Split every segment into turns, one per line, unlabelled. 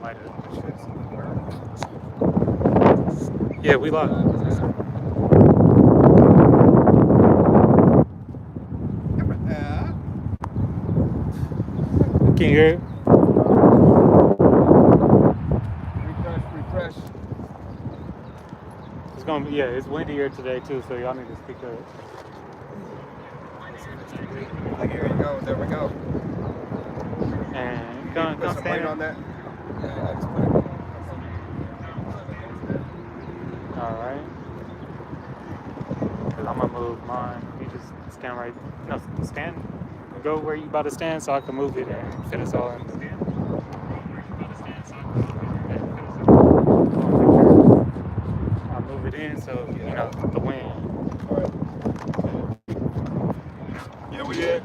might have. Yeah, we lost. Can you hear it?
Refresh.
It's gonna be, yeah, it's windier today too, so y'all need to speak up.
Here you go. There we go.
And
Put
come
some
stand
weight on that. Yeah, I just put it.
All right. Cause I'm gonna move mine. You just stand right. No, stand. Go where you about to stand, so I can move it and fit us all in. I'll move it in so you know the wind.
All right. Yeah, we did.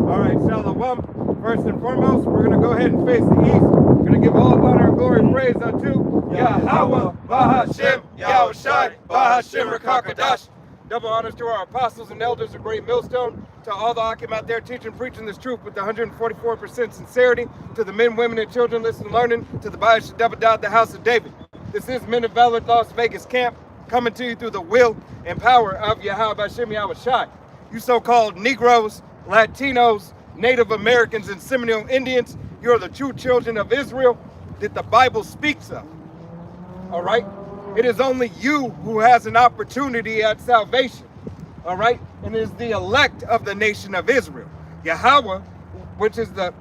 All right, Shalom. First and foremost, we're going to go ahead and face the east. We're going to give all honor and glory and praise unto Yahweh, Bahashem, Yahushai, Bahashem, Rakakadash. Double honors to our apostles and elders of Great Millstone, to all the Akim out there teaching, preaching this truth with 144% sincerity, to the men, women, and children listening, learning, to the Baal Shadabadad, the house of David. This is Men of Valor Las Vegas Camp, coming to you through the will and power of Yahweh Bahashem Yahushai. You so-called Negroes, Latinos, Native Americans, and Seminole Indians, you're the true children of Israel that the Bible speaks of. All right? It is only you who has an opportunity at salvation. All right? And it is the elect of the nation of Israel. Yahweh, which is the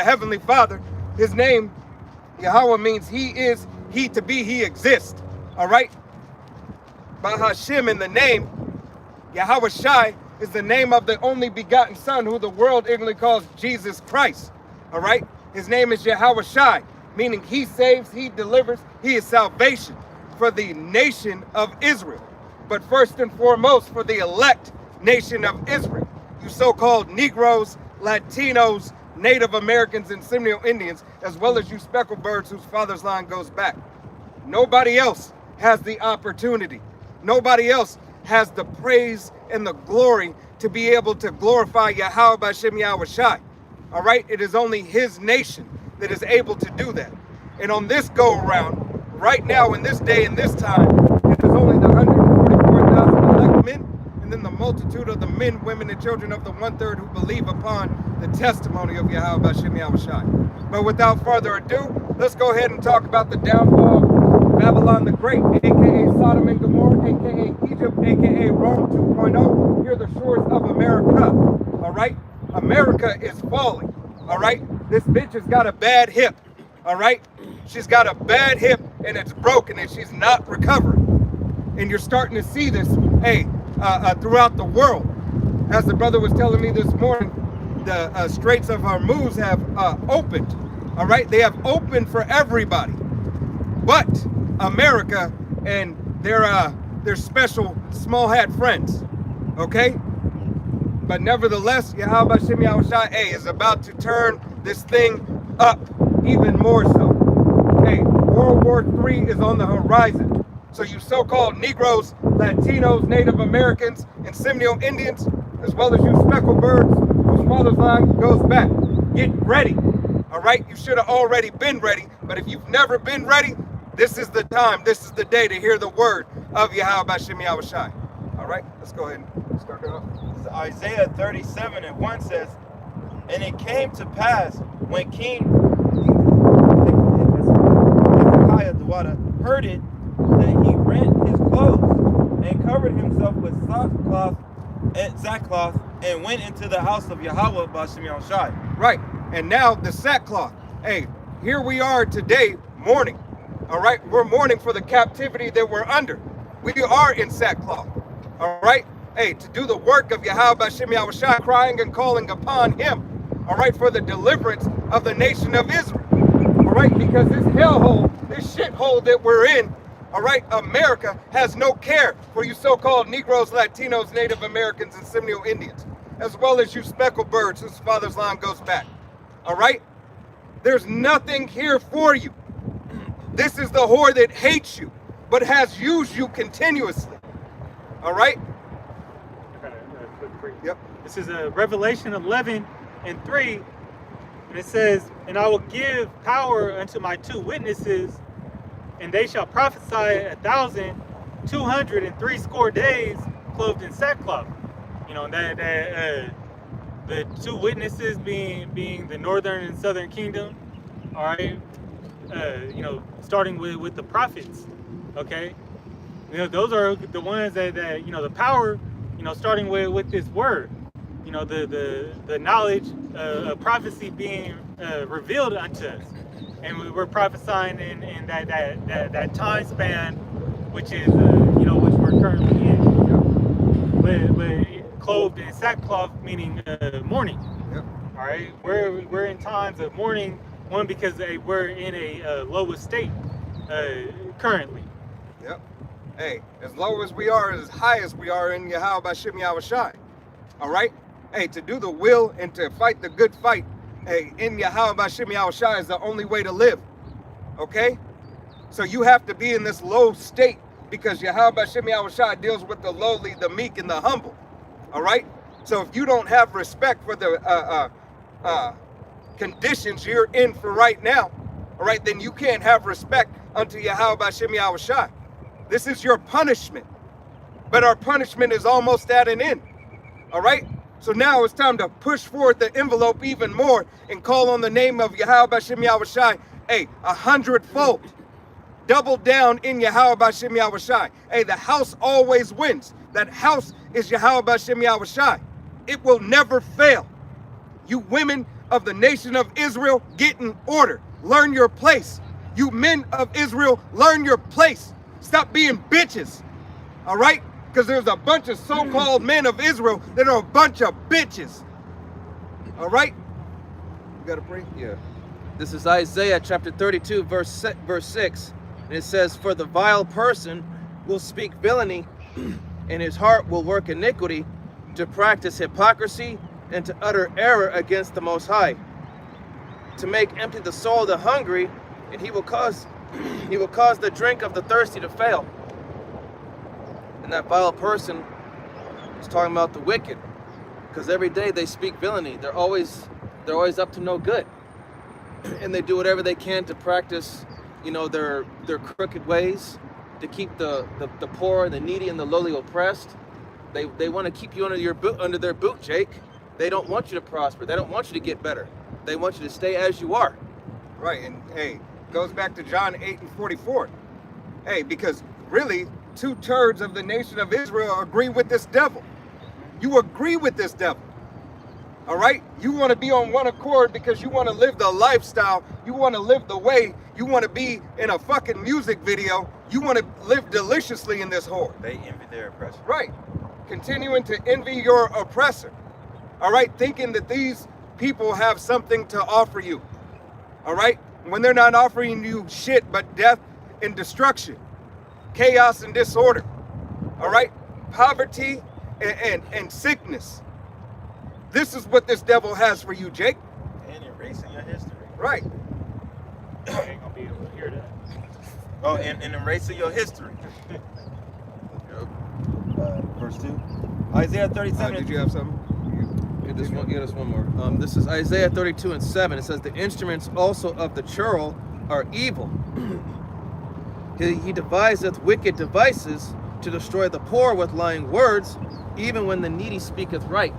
Heavenly Father, his name, Yahweh, means he is, he to be, he exists. All right? Bahashem in the name, Yahweh Shai, is the name of the only begotten Son, who the world ignorantly calls Jesus Christ. All right? His name is Yahweh Shai, meaning he saves, he delivers, he is salvation for the nation of Israel. But first and foremost, for the elect nation of Israel. You so-called Negroes, Latinos, Native Americans, and Seminole Indians, as well as you speckled birds whose father's line goes back. Nobody else has the opportunity. Nobody else has the praise and the glory to be able to glorify Yahweh Bashem Yahweh Shai. All right? It is only his nation that is able to do that. And on this go-around, right now, in this day and this time, it is only the 144,000 elect men, and then the multitude of the men, women, and children of the 1/3 who believe upon the testimony of Yahweh Bashem Yahweh Shai. But without further ado, let's go ahead and talk about the downfall of Babylon the Great, aka Sodom and Gomorrah, aka Egypt, aka Rome 2.0. Here are the shores of America. All right? America is falling. All right? This bitch has got a bad hip. All right? She's got a bad hip and it's broken and she's not recovering. And you're starting to see this, throughout the world. As the brother was telling me this morning, the Straits of Hormuz have opened. All right? They have opened for everybody. But America and their special small hat friends. Okay? But nevertheless, Yahweh Bashem Yahweh Shai is about to turn this thing up even more so. Hey, World War III is on the horizon. So you so-called Negroes, Latinos, Native Americans, and Seminole Indians, as well as you speckled birds whose father's line goes back, get ready. All right? You should have already been ready. But if you've never been ready, this is the time, this is the day to hear the word of Yahweh Bashem Yahweh Shai. All right? Let's go ahead and start it off.
Isaiah 37:1 says, and it came to pass when King Hezekiah the water heard it, that he rent his clothes and covered himself with sackcloth and went into the house of Yahweh Bashem Yahweh Shai.
Right. And now the sackcloth. Hey, here we are today mourning. All right. We're mourning for the captivity that we're under. We are in sackcloth. All right. Hey, to do the work of Yahweh Bashem Yahweh Shai, crying and calling upon him. All right. For the deliverance of the nation of Israel. All right. Because this hellhole, this shithole that we're in, all right, America has no care for you so-called Negroes, Latinos, Native Americans, and Seminole Indians, as well as you speckled birds whose father's line goes back. All right? There's nothing here for you. This is the whore that hates you, but has used you continuously. All right?
for you.
Yep.
This is Revelation 11:3, and it says, "And I will give power unto my 2 witnesses, and they shall prophesy 1,260 days, clothed in sackcloth." You know, that the 2 witnesses being the northern and southern kingdom. All right, you know, starting with the prophets. Okay, you know, those are the ones that you know, the power. You know, starting with this word. You know, the knowledge of prophecy being revealed unto us, and we're prophesying in that time span, which is you know, which we're currently in. But clothed in sackcloth, meaning mourning.
Yep.
All right, we're in times of mourning. One, because we're in a low estate currently.
Yep. Hey, as low as we are, as high as we are in Yahweh Bashim Yahushai. All right? Hey, to do the will and to fight the good fight, hey, in Yahweh Bashim Yahushai is the only way to live. Okay? So you have to be in this low state because Yahweh Bashim Yahushai deals with the lowly, the meek, and the humble. All right? So if you don't have respect for the conditions you're in for right now, all right, then you can't have respect unto Yahweh Bashim Yahushai. This is your punishment. But our punishment is almost at an end. All right? So now it's time to push forward the envelope even more and call on the name of Yahweh Bashim Yahushai, hey, 100-fold. Double down in Yahweh Bashim Yahushai. Hey, the house always wins. That house is Yahweh Bashim Yahushai. It will never fail. You women of the nation of Israel, get in order. Learn your place. You men of Israel, learn your place. Stop being bitches. All right? Because there's a bunch of so-called men of Israel that are a bunch of bitches. All right? You got to pray?
Yeah. This is Isaiah chapter 32, verse 6. And it says, "For the vile person will speak villainy, and his heart will work iniquity, to practice hypocrisy and to utter error against the Most High, to make empty the soul of the hungry, and he will cause the drink of the thirsty to fail." And that vile person is talking about the wicked, because every day they speak villainy. They're always up to no good, and they do whatever they can to practice, you know, their crooked ways, to keep the poor, the needy, and the lowly oppressed. They want to keep you under their boot, Jake. They don't want you to prosper. They don't want you to get better. They want you to stay as you are.
Right, and hey, goes back to John 8:44. Hey, because really, 2/3 of the nation of Israel agree with this devil. You agree with this devil. All right? You want to be on one accord because you want to live the lifestyle. You want to live the way. You want to be in a fucking music video. You want to live deliciously in this whore.
They envy their oppressor.
Right. Continuing to envy your oppressor. All right? Thinking that these people have something to offer you. All right? When they're not offering you shit but death and destruction, chaos and disorder. All right? Poverty and sickness. This is what this devil has for you, Jake.
And erasing your history.
Right.
I ain't gonna be able to hear that.
Oh, and erasing your history. Verse 2. Isaiah 37.
Did you have something?
Get us one more. This is Isaiah 32:7. It says, "The instruments also of the churl are evil. He deviseth wicked devices to destroy the poor with lying words, even when the needy speaketh right."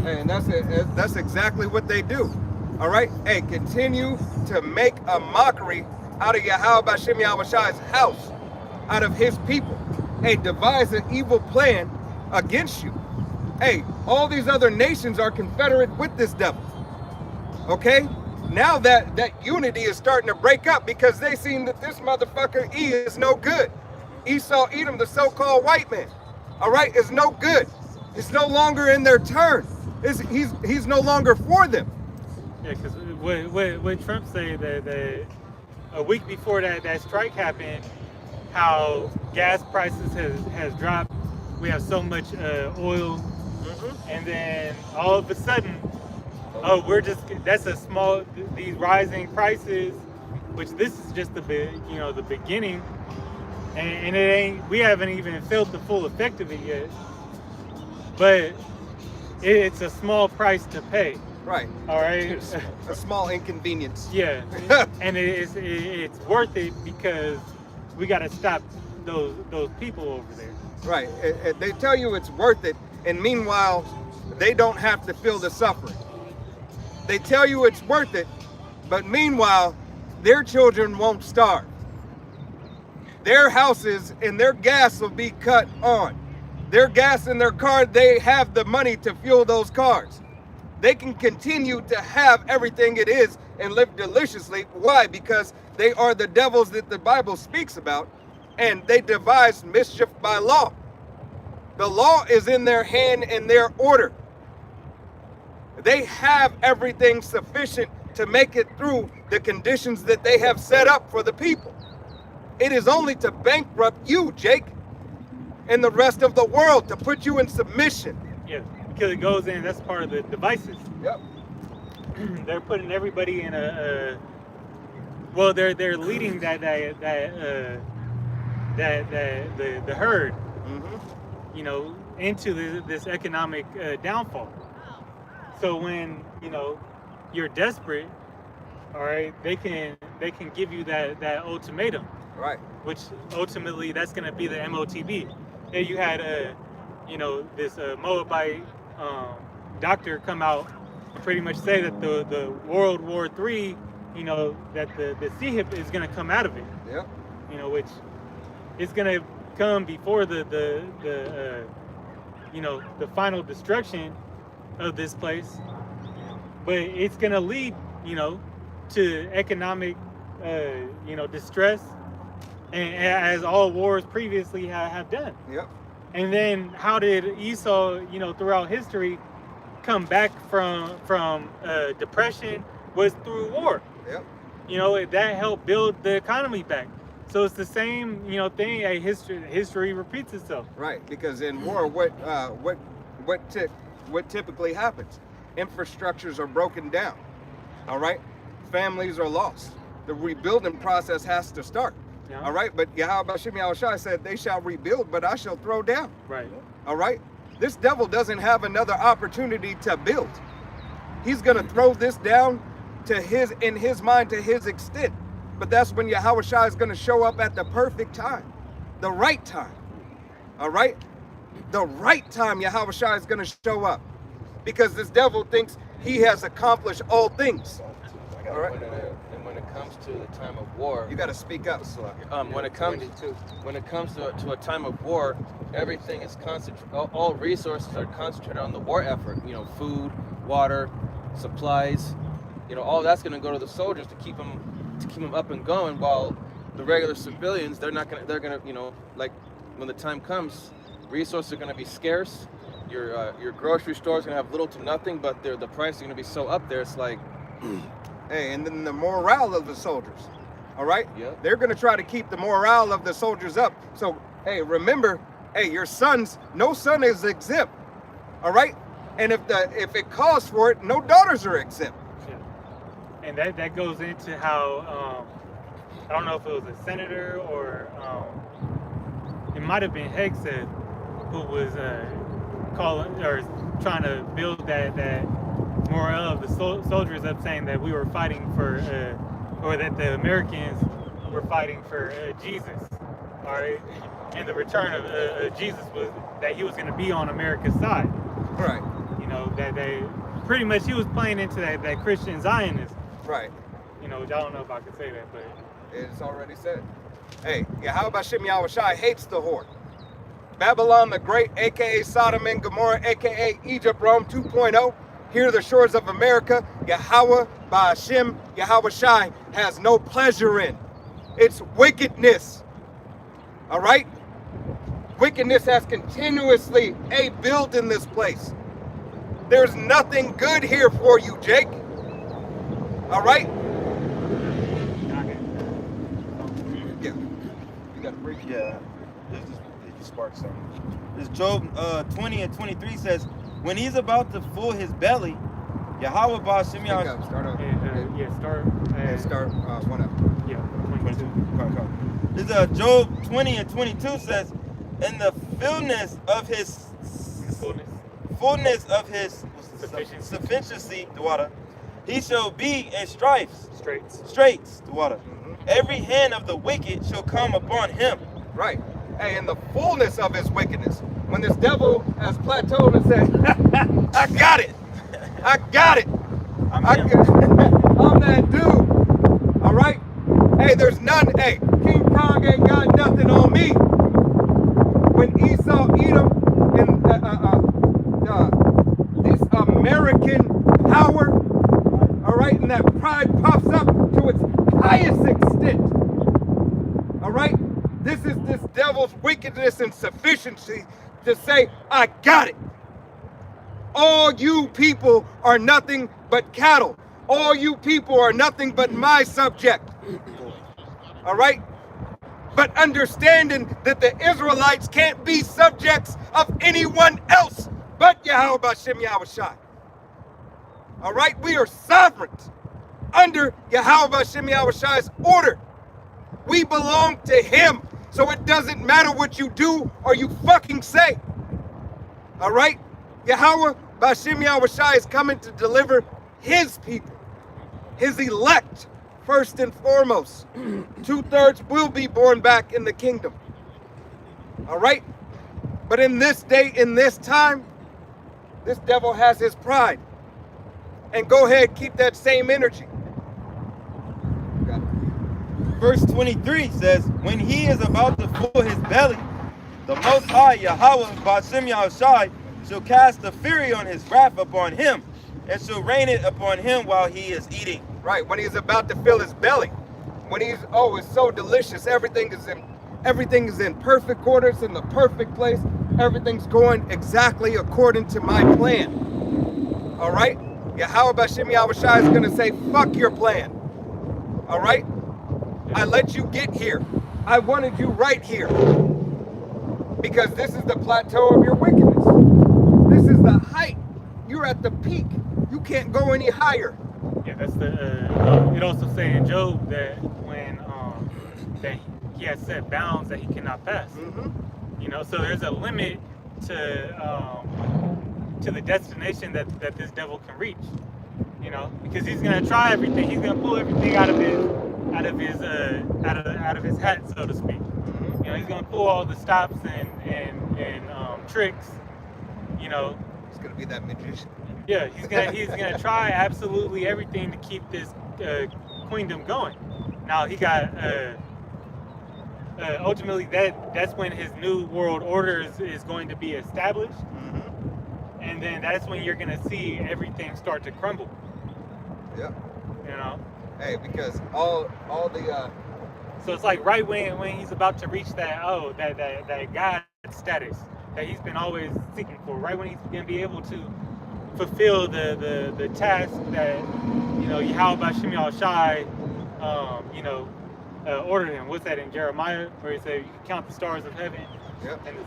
Hey, and that's exactly what they do. All right? Hey, continue to make a mockery out of Yahweh Bashim Yahushai's house, out of his people. Hey, devise an evil plan against you. Hey, all these other nations are confederate with this devil. Okay? Now that unity is starting to break up because they seen that this motherfucker E is no good. Esau Edom, the so-called white man, all right, is no good. It's no longer in their turn. He's no longer for them.
Yeah, because what Trump said that a week before that strike happened, how gas prices has dropped. We have so much oil, and then all of a sudden, these rising prices, which this is just the beginning, and we haven't even felt the full effect of it yet. But it's a small price to pay.
Right.
All right.
It's
A small inconvenience.
Yeah, and it's worth it because we got to stop those people over there.
Right. They tell you it's worth it, and meanwhile, they don't have to feel the suffering. They tell you it's worth it, but meanwhile, their children won't starve. Their houses and their gas will be cut on. Their gas in their car, they have the money to fuel those cars. They can continue to have everything it is and live deliciously. Why? Because they are the devils that the Bible speaks about, and they devise mischief by law. The law is in their hand and their order. They have everything sufficient to make it through the conditions that they have set up for the people. It is only to bankrupt you, Jake, and the rest of the world, to put you in submission.
Yeah, because it goes in. That's part of the devices.
Yep.
They're putting everybody in well, they're leading the herd,
Mm-hmm.
you know, into this economic downfall. So when, you know, you're desperate, all right, they can give you that ultimatum,
Right.
which ultimately that's going to be the MOTB. Then you had you know, this Moabite doctor come out and pretty much say that the World War III, you know, that the CHIP is going to come out of it.
Yep.
You know, which is going to come before the you know, the final destruction of this place, but it's going to lead, you know, to economic you know, distress, and as all wars previously have done.
Yep.
And then how did Esau, you know, throughout history come back from depression? Was through war.
Yep.
You know, that helped build the economy back. So it's the same, you know, thing. History repeats itself.
Right. Because in war, what typically happens? Infrastructures are broken down. All right. Families are lost. The rebuilding process has to start.
Yeah.
All right. But Yahweh Shem Yahushua said, "They shall rebuild, but I shall throw down."
Right.
All right. This devil doesn't have another opportunity to build. He's gonna throw this down in his mind, to his extent. But that's when Yahushua is gonna show up at the perfect time, the right time. All right. The right time Yahushua is gonna show up, because this devil thinks he has accomplished all things. All right.
And when it comes to the time of war,
You got to speak up.
when it comes to a time of war, everything is concentrated. All resources are concentrated on the war effort. You know, food, water, supplies. You know, all that's going to go to the soldiers to keep them up and going. While the regular civilians, they're gonna, you know, like when the time comes, resources are going to be scarce. Your grocery store is going to have little to nothing, but the price is going to be so up there. It's like.
Hey, and then the morale of the soldiers, all right?
Yep.
They're going to try to keep the morale of the soldiers up. So, hey, remember, hey, your sons, no son is exempt, all right? And if it calls for it, no daughters are exempt.
Yeah. And that goes into how I don't know if it was a senator or it might have been Hegseth who was calling or trying to build that morale of the soldiers up, saying that we were fighting for, or that the Americans were fighting for Jesus, all right? And the return of Jesus was that he was going to be on America's side.
Right.
You know, that they pretty much, he was playing into that Christian Zionism.
Right.
You know, I don't know if I could say that, but
It's already said. Hey, Yahweh Shem Yahushua hates the whore. Babylon the Great, a.k.a. Sodom and Gomorrah, a.k.a. Egypt, Rome 2.0. Here are the shores of America. Yahweh Ba'ashem Yahushua has no pleasure in. It's wickedness. All right? Wickedness has continuously built in this place. There's nothing good here for you, Jake. All right? Yeah. You got to break it.
Yeah, it just sparked something. This Job 20 and 23 says, when he's about to fill his belly, Yahweh Ba'ashem
Speak up. Start up.
start.
Start one up.
Yeah,
22. This Job 20 and 22 says, in the fullness of his fullness of his
Sufficiency.
the water, he shall be in strifes,
Straits.
the water. Every hand of the wicked shall come upon him.
Right. Hey, in the fullness of his wickedness, when this devil has plateaued and said, I got it. I got it. I'm that dude. All right. Hey, there's none. Hey, King Kong ain't got nothing on me. When Esau, Edom, and this American power, all right, and that pride puffs up to its highest extent. All right, this is this devil's wickedness and sufficiency to say, I got it. All you people are nothing but cattle. All you people are nothing but my subject. All right? But understanding that the Israelites can't be subjects of anyone else but Yahweh B'Shem Yahushai. All right? We are sovereigns under Yahweh B'Shem Yahushai's order. We belong to him. So it doesn't matter what you do or you fucking say. All right? Yahweh B'Shem Yahushai is coming to deliver his people, his elect, first and foremost. 2/3 will be born back in the kingdom. All right? But in this day, in this time, this devil has his pride. And go ahead, keep that same energy.
Verse 23 says, when he is about to fill his belly, the Most High Yahweh B'Shem Yahushai shall cast the fury on his wrath upon him, and shall rain it upon him while he is eating.
Right, when he's about to fill his belly. When he's, oh, it's so delicious. Everything is in perfect order. It's in the perfect place. Everything's going exactly according to my plan. All right? Yahweh B'Shem Yahushai is going to say, fuck your plan. All right? I let you get here. I wanted you right here. Because this is the plateau of your wickedness. This is the height. You're at the peak. You can't go any higher.
Yeah, that's the. It also say in Job that when that he has set bounds that he cannot pass. You know, so there's a limit to the destination that this devil can reach. You know, because he's gonna try everything. He's gonna pull everything out of his hat, so to speak. You know, he's gonna pull all the stops and tricks. You know,
It's going to be that magician.
yeah, he's gonna try absolutely everything to keep this queendom going. Now he got ultimately that's when his new world order is going to be established, and then that's when you're gonna see everything start to crumble.
Yeah.
You know.
Hey, because all the
So it's like right when he's about to reach that God status that he's been always seeking for, right when he's gonna be able to fulfill the task that, you know, Yahweh B'Shem Yahushai ordered him. What's that in Jeremiah, where he said you can count the stars of heaven?
Yep.
And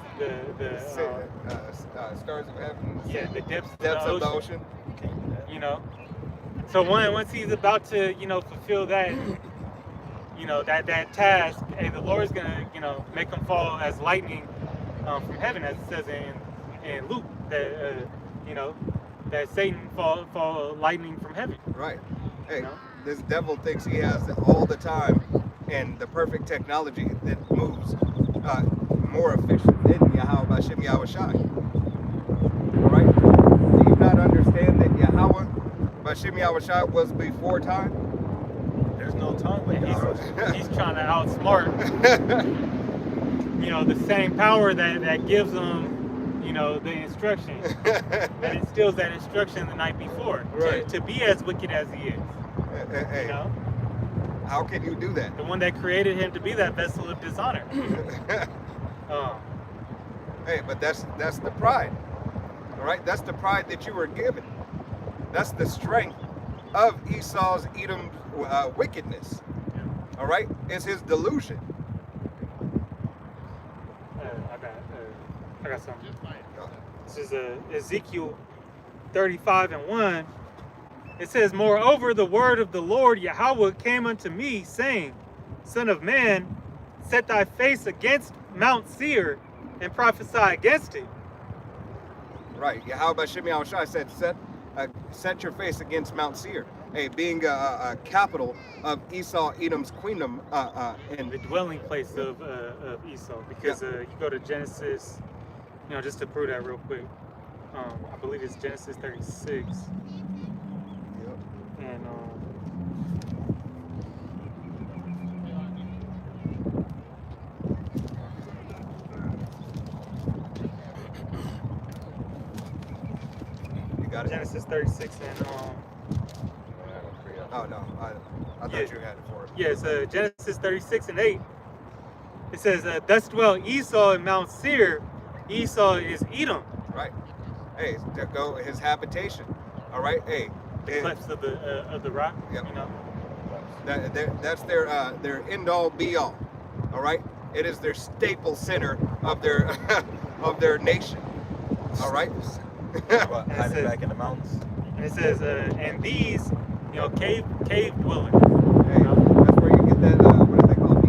stars of heaven.
Yeah, the depths
of the ocean.
You know. So once he's about to, you know, fulfill that, you know, that task, hey, the Lord's gonna, you know, make him fall as lightning from heaven, as it says in Luke, that you know, that Satan fall lightning from heaven.
Right. Hey,
You know?
this devil thinks he has all the time and the perfect technology that moves more efficient than Yahweh B'Shem Yahushai. All right. Do you not understand that Yahweh B'Shem Yahushai was before time?
There's no time with
And he's trying to outsmart, you know, the same power that gives him, you know, the instruction, that instills that instruction the night before,
Right.
to be as wicked as he is.
Hey,
You know,
how can you do that?
the one that created him to be that vessel of dishonor.
Hey, but that's the pride. All right, that's the pride that you were given. That's the strength of Esau's Edom wickedness. All right, it's his delusion.
I got something. This is Ezekiel 35:1. It says, moreover, the word of the Lord Yahweh came unto me, saying, Son of man, set thy face against Mount Seir, and prophesy against it.
Right. Yahweh Bashem Yahushai said, set your face against Mount Seir. Hey, being a capital of Esau, Edom's kingdom, and
The dwelling place of Esau, because you go to Genesis, just to prove that real quick. I believe it's Genesis 36, and
you got it.
Genesis 36 and
Oh no, I thought you had it for it.
yeah, it's Genesis 36 and 8. It says, "Thus dwelt Esau in Mount Seir. Esau is Edom."
Right. Hey, there go his habitation. All right. Hey,
The clefts of the rock.
Yep. That's their end all be all. All right. It is their staple center of their of their nation. All right.
Hiding back in the mountains.
And it says, and these, cave dwelling.
Hey, that's where you get that. What do they call it?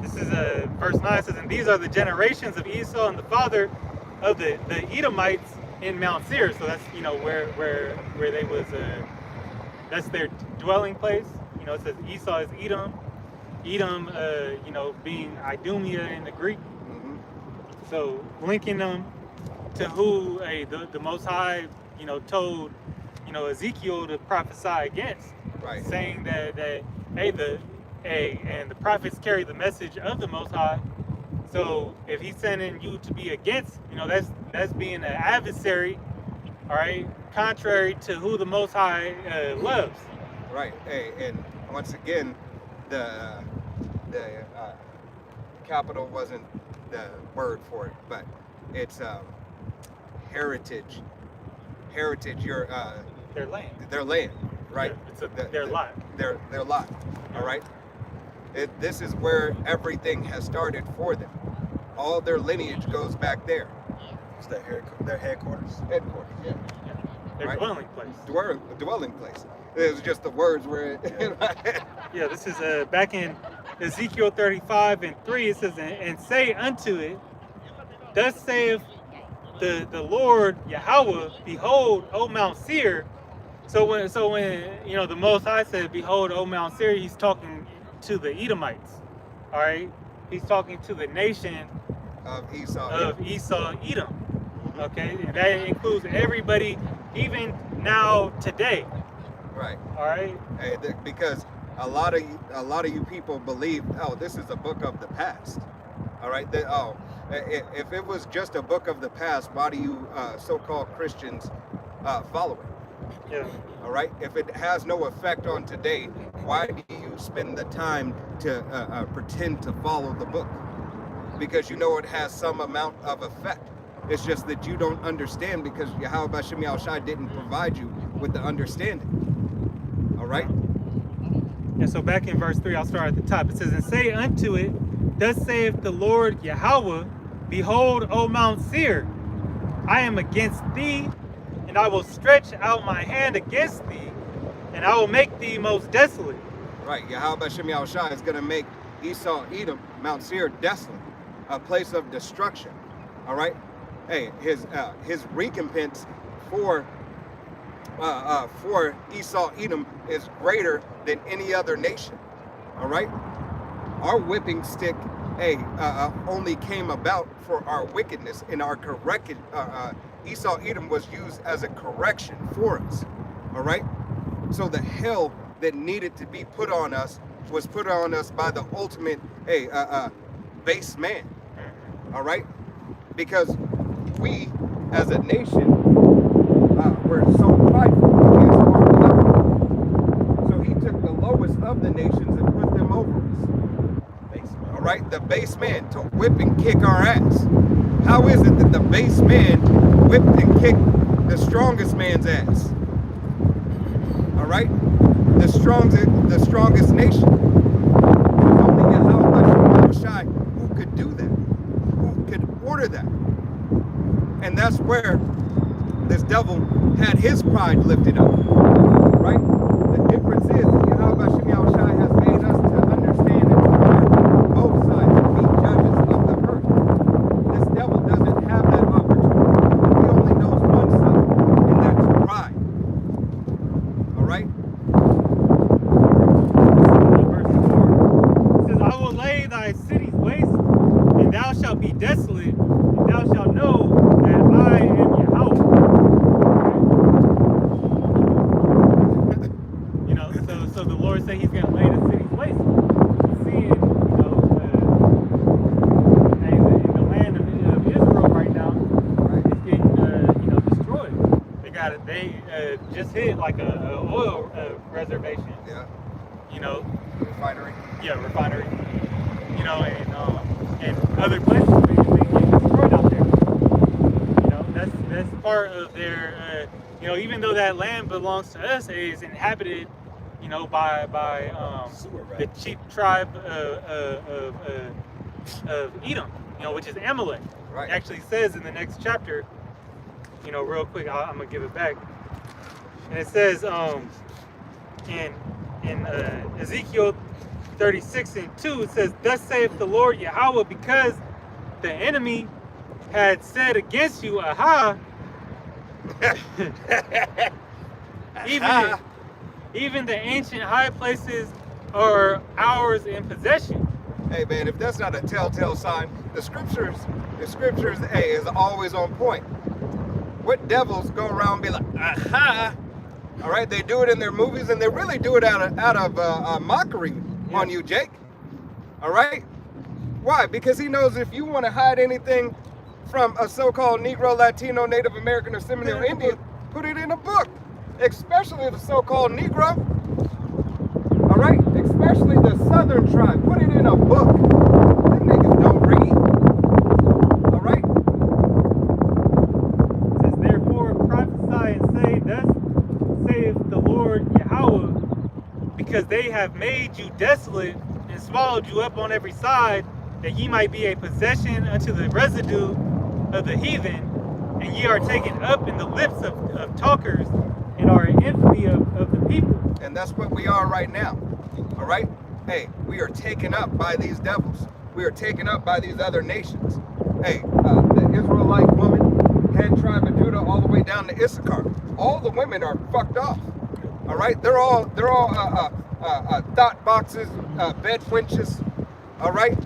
This is verse 9 says, and these are the generations of Esau and the father of the Edomites in Mount Seir. So that's where they was. That's their dwelling place. It says Esau is Edom. Edom, being Idumea in the Greek. So linking them to who the Most High, told, Ezekiel to prophesy against,
Right.
saying that and the prophets carry the message of the Most High. So if he's sending you to be against, that's being an adversary, all right, contrary to who the Most High loves.
Right. Hey, and once again, the capital wasn't the word for it, but it's heritage. Heritage.
Their land.
Their land. Right.
It's their lot.
Their lot. All right. This is where everything has started for them. All their lineage goes back there.
It's their headquarters.
Headquarters. Yeah.
Their
Right.
dwelling place.
Dwelling place. It was just the words were.
Yeah, this is back in Ezekiel 35 and 3. It says, and say unto it, thus saith the Lord Yahweh, behold, O Mount Seir. So when the Most High said, behold, O Mount Seir, he's talking to the Edomites. All right, he's talking to the nation
of Esau.
Edom. Okay, and that includes everybody, even now today.
Right.
All right.
Hey, because a lot of you people believe, oh, this is a book of the past. All right. If it was just a book of the past, why do you so-called Christians follow it?
Yeah.
All right. If it has no effect on today, why do you spend the time to pretend to follow the book? Because it has some amount of effect. It's just that you don't understand because Yahweh Bashem Yahushai didn't provide you with the understanding. All right.
And so back in verse 3, I'll start at the top. It says, and say unto it, thus saith the Lord Yahweh, behold, O Mount Seir, I am against thee, and I will stretch out my hand against thee, and I will make thee most desolate.
Right. Yahweh Bashem Yahushai is going to make Esau, Edom, Mount Seir desolate, a place of destruction. All right. Hey, his recompense for Esau, Edom is greater than any other nation. All right. Our whipping stick, only came about for our wickedness and our correction. Esau, Edom was used as a correction for us. All right. So the hell that needed to be put on us was put on us by the ultimate, base man. All right. Because we, as a nation, were so prideful against our level. So he took the lowest of the nations and put them over us. All right, the base man to whip and kick our ass. How is it that the base man whipped and kicked the strongest man's ass? All right, the strongest nation. Only Yahweh Shai who could do that, who could order that. And that's where this devil had his pride lifted up, right? The difference is Yahweh Bashem Yahushai has made us to
they just hit like a oil reservation.
Yeah.
You know,
Refinery.
yeah, refinery. You know, and other places they get destroyed out there. You know, that's part of their. You know, even though that land belongs to us, it is inhabited. You know, by the chief tribe of Edom. You know, which is Amalek.
Right.
It actually says in the next chapter. You know, real quick, I'm gonna give it back. And it says, in Ezekiel 36:2, it says, "Thus saith the Lord Yahweh, because the enemy had said against you, aha, even the ancient high places are ours in possession."
Hey man, if that's not a telltale sign, the scriptures, hey, is always on point. What devils go around and be like, aha? All right, they do it in their movies, and they really do it out of mockery on you, Jake. All right? Why? Because he knows if you want to hide anything from a so-called Negro, Latino, Native American, or Seminole Indian, put it in a book. Especially the so-called Negro. All right? Especially the Southern tribe. Put it in a book. Them niggas don't read. All right?
It says, "Therefore prophesy and say, Thus saith the Lord Yahweh, because they have made you desolate and swallowed you up on every side, that ye might be a possession unto the residue of the heathen, and ye are taken up in the lips of talkers, and are an infamy of the people."
And that's what we are right now. All right? Hey, we are taken up by these devils. We are taken up by these other nations. Hey, the Israelite woman, head tribe of Judah, all the way down to Issachar. All the women are fucked off. All right? They're all thought boxes, bed winches. All right?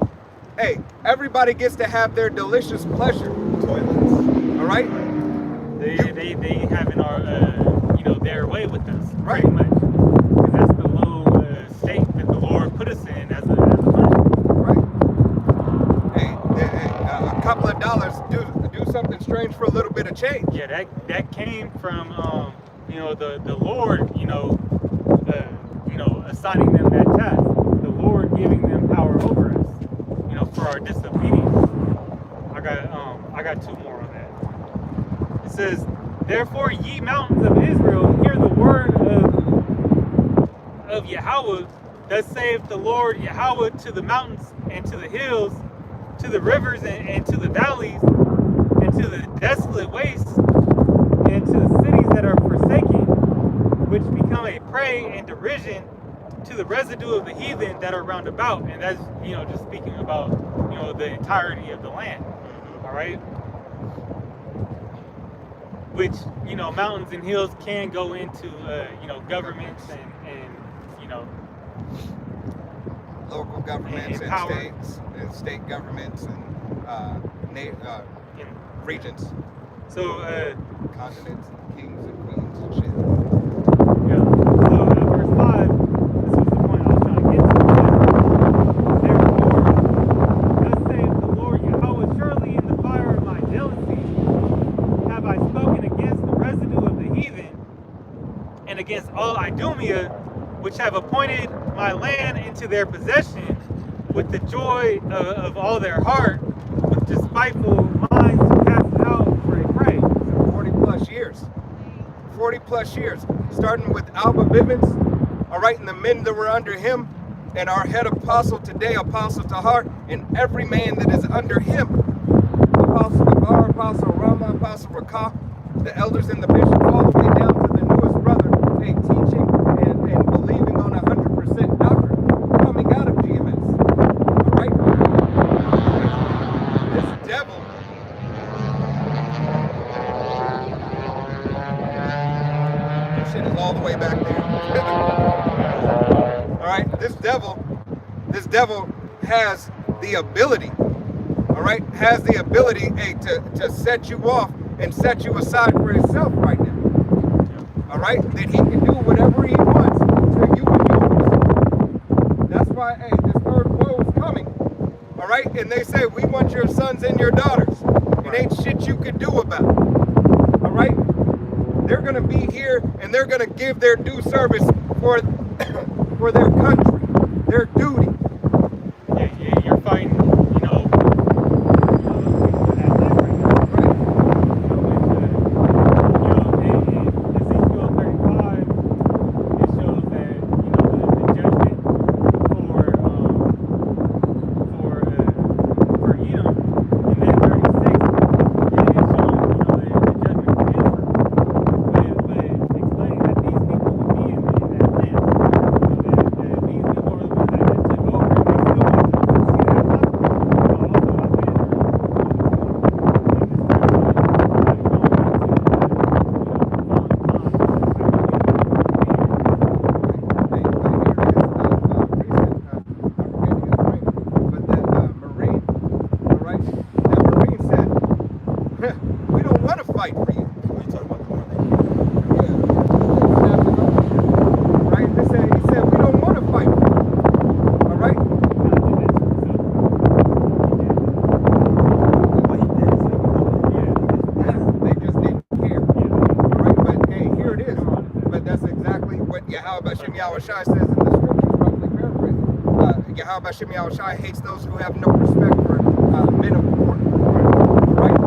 Hey, everybody gets to have their delicious pleasure. Toilets. All right?
They having our you know, their way with us,
Right.
pretty much. 'Cause that's the low state that the Lord put us in as a punishment.
Right. Hey, a couple of dollars do something strange for a little bit of change.
Yeah, that came from you know, the Lord, you know, assigning them that task. The Lord giving them power over us, you know, for our disobedience. I got two more on that. It says, "Therefore, ye mountains of Israel, hear the word of Yahweh. Thus saith the Lord Yahweh to the mountains and to the hills, to the rivers and to the valleys, and to the desolate wastes, and to the cities that are forsaken, which become a prey and derision to the residue of the heathen that are round about." And that's, you know, just speaking about, you know, the entirety of the land. All right? Which, you know, mountains and hills can go into, you know, governments and you know,
Local governments
And
and
power.
states and state governments and regions,
so,
continents, kings and queens and shit.
yeah. So, verse 5, this was the point I was trying to get to. "Therefore, thus saith the Lord Yahweh, surely in the fire of my jealousy have I spoken against the residue of the heathen, and against all Idumea, which have appointed my land into their possession, with the joy of all their heart, with despiteful minds to cast it out for a prey."
40 plus years. 40 plus years. Starting with Alba Bivens, all right, and the men that were under him, and our head apostle today, Apostle Tahar, and every man that is under him. Apostle Gabar, Apostle Rama, Apostle Rakah, the elders and the bishops, all the way down to the newest brother, hey, teaching and believing on 100% doctrine coming out of GMS. All right? This devil. Shit is all the way back there. All right, this devil has the ability, all right, has the ability, hey, to set you off and set you aside for himself right now. All right, that he can do whatever he wants to you and yours. That's why, hey, this third woe is coming. All right, and they say we want your sons and your daughters. It ain't shit you could do about it. All right. they're going to be here and they're going to give their due service for for their country, their duty.
Yeah, you're fighting, you know, Ezekiel 35, it shows that, you know, the judgment for Edom, and then 36, it shows, you know, the judgment for Israel. But explaining that these people would be in that land, you know, that these people are the ones that took over, and they still want to see that possible.
We don't want to fight for you.
What are you talking about?
Right? He said, we don't want to fight for you. All right? They just didn't care. All right? But hey, here it is. But that's exactly what Yahweh Bashem Yahushai says in the scriptures, roughly paraphrasing. Yahweh Bashem Yahushai hates those who have no respect for men of war. All right?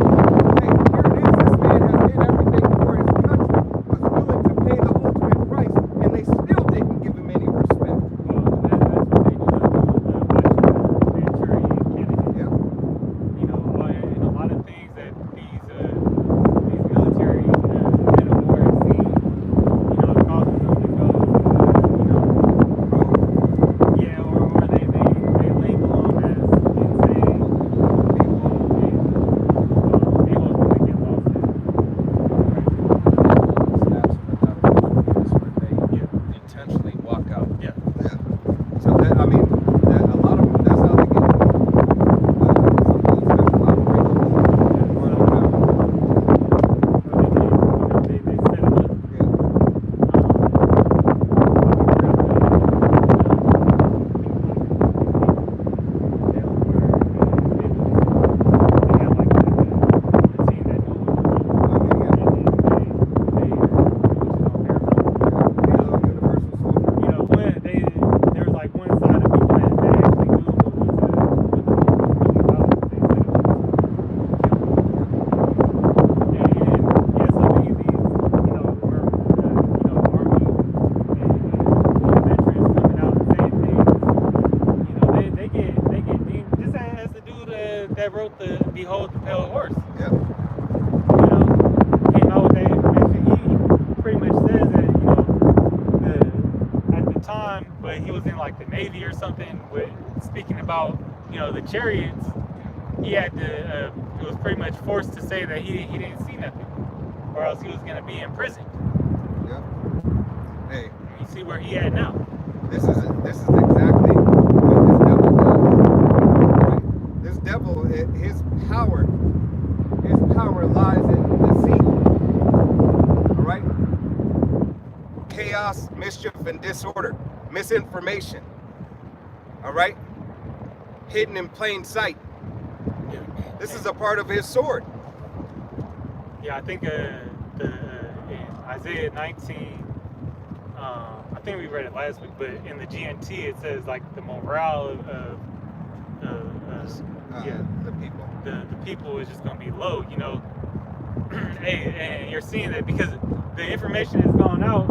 Hey, here it is. This man has did everything for his country, was willing to pay the ultimate price, and they still didn't give him any respect.
Well, that's what they do with Manchurian candidate.
Yep.
You know, and a lot of things that these military men of war have seen, you know, it causes them to go, you know, yeah, or they label them as insane. They will get lost in.
Intentionally walk out.
Yeah.
Yeah. So that, I mean, that a lot of them, that's how they get some of these special operations. Or
They set it up.
yeah. Halo Universal Soldier.
There was like one side of people that actually knew what was really about. They said it was and yeah, so these you know, were army and veterans coming out and saying things. You know, they get deemed just as the dude that wrote the Behold the Pale Horse.
Yep.
You know, came out with that information. He pretty much says that, you know, at the time, but he was in like the Navy or something, with speaking about, you know, the chariots, he had to, it was pretty much forced to say that he didn't see nothing, or else he was going to be imprisoned.
Yep. Hey,
And you see where he at now.
this is exactly what this devil does. Right? This devil, his power lies in deceit. All right? Chaos, mischief, and disorder, misinformation. All right? Hidden in plain sight. This is a part of his sword.
Yeah, I think in Isaiah 19, I think we read it last week, but in the GNT it says like the morale of
The people.
the people is just going to be low, you know. Hey, and you're seeing that because the information has gone out,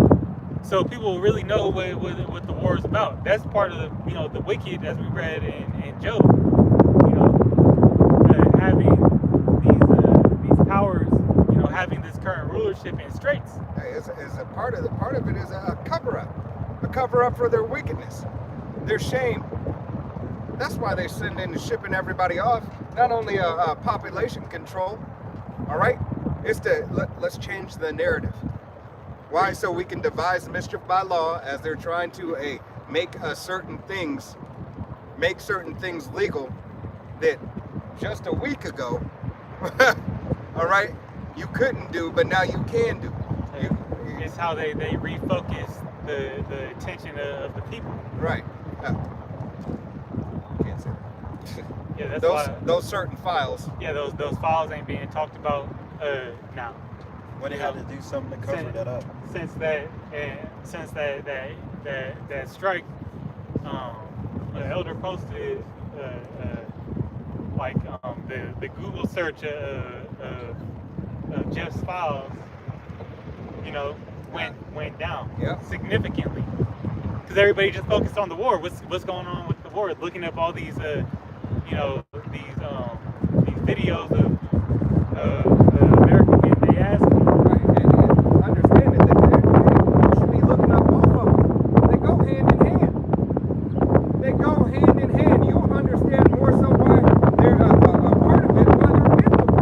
so people really know what the war is about. That's part of the, you know, the wicked, as we read in Job. You know, having these powers, you know, having this current rulership in straits.
Hey, it's a part of it is a cover up for their wickedness, their shame. That's why they're sending and shipping everybody off. Not only a population control, all right. It's let's change the narrative. Why? So we can devise mischief by law, as they're trying to make certain things legal that just a week ago, all right, you couldn't do, but now you can do.
It's how they refocus the attention of the people.
Right. Can't say that.
Yeah, that's why.
Those certain files.
Yeah, those files ain't being talked about now.
When they had to do something to cover that up.
Since that strike, the elder posted the Google search of Jeff's files, went down significantly, because everybody just focused on the war. What's going on with the war? Looking up all these these videos of American men. They asked me.
Right, and understand that you should be looking up both of them. They go hand in hand. They go hand in hand. You'll understand more so why they're a part of it, why they're biblical.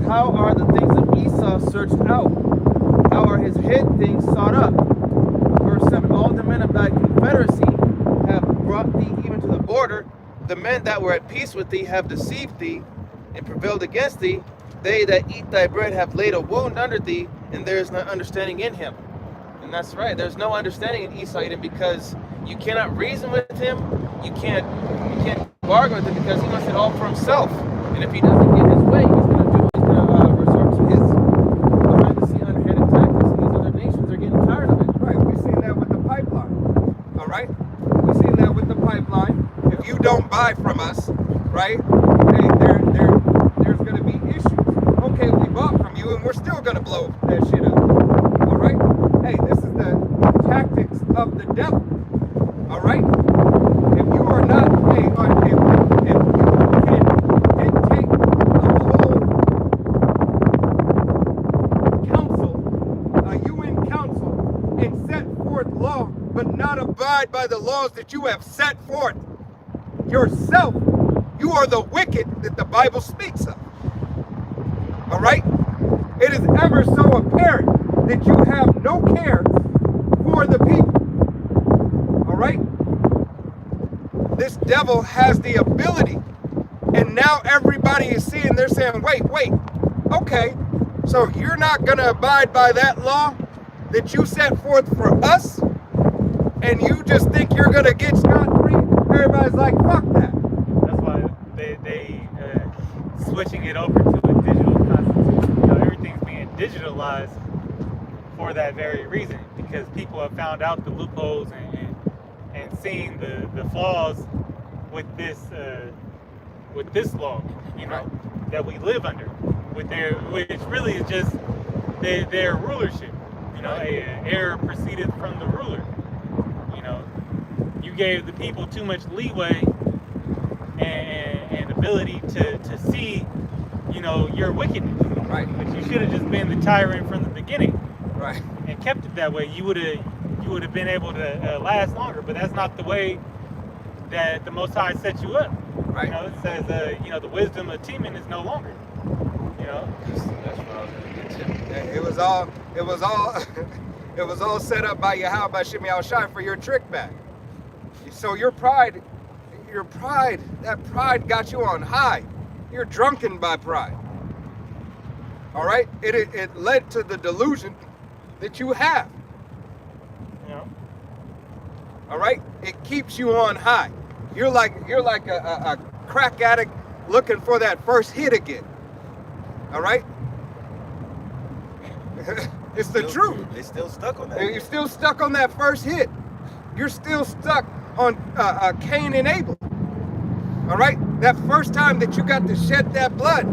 How are the things of Esau searched out? How are his hid things sought up? Verse 7, all the men of thy confederacy have brought thee even to the border. The men that were at peace with thee have deceived thee and prevailed against thee. They that eat thy bread have laid a wound under thee, and there is no understanding in him. And that's right, there's no understanding in Esau Edom, because you cannot reason with him, you can't bargain with him, because he wants it all for himself. And if he doesn't get his way, he's going to resort to his behind-the-scene underhanded tactics, and these other nations are getting tired of it. Right, we've seen that with the pipeline. All right, we've seen that with the pipeline. If you don't buy from us, right? Hey, there's going to be issues. Okay, we bought from you, and we're still going to blow that shit up. All right. Hey, this is the tactics of the devil. All right. If you are not, if you can dictate the whole council, a UN council, and set forth law, but not abide by the laws that you have set forth yourself, you are the wicked that the Bible speaks of. All right? It is ever so apparent that you have no care for the people. All right? This devil has the ability, and now everybody is seeing, they're saying, wait, okay, so you're not going to abide by that law that you set forth for us, and you just think you're going to get scot-free? Everybody's like, fuck that.
That's why they switching it over to a digital constitution. Everything's being digitalized for that very reason, because people have found out the loopholes and seen the flaws with this law, that we live under, which really is just their rulership. Error proceeded from the ruler. You gave the people too much leeway and ability to see, your wickedness.
Right.
But you should have just been the tyrant from the beginning.
Right.
And kept it that way. You would have been able to last longer. But that's not the way that the Most High set you up.
Right.
It says, the wisdom of Teman is no longer. That's what I was going to get to.
It was all It was all set up by Yahweh Bashim Yahushai for your trick bag. So your pride, that pride got you on high. You're drunken by pride. All right? It led to the delusion that you have.
Yeah.
All right? It keeps you on high. You're like a crack addict looking for that first hit again. All right? It's the truth.
They still stuck on that.
You're still stuck on that first hit. You're still stuck on Cain and Abel. All right? That first time that you got to shed that blood.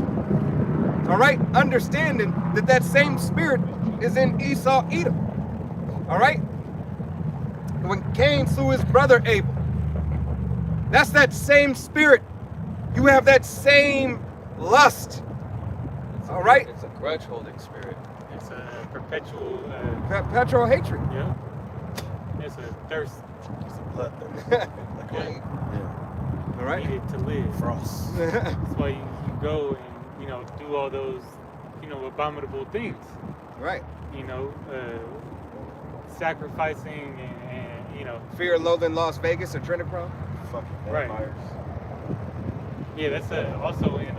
All right? Understanding that same spirit is in Esau, Edom. All right? When Cain slew his brother Abel, that's that same spirit. You have that same lust. All right?
It's a grudge holding spirit.
It's a perpetual.
Perpetual hatred.
Yeah. It's a thirst.
It's a blood thirst. Like
Yeah.
All right?
Needed to live.
Frost.
That's why you go and do all those abominable things.
Right.
Sacrificing and
Fear, Loathing, Las Vegas, or Trinitron.
Fucking
Right.
vampires.
yeah, that's also in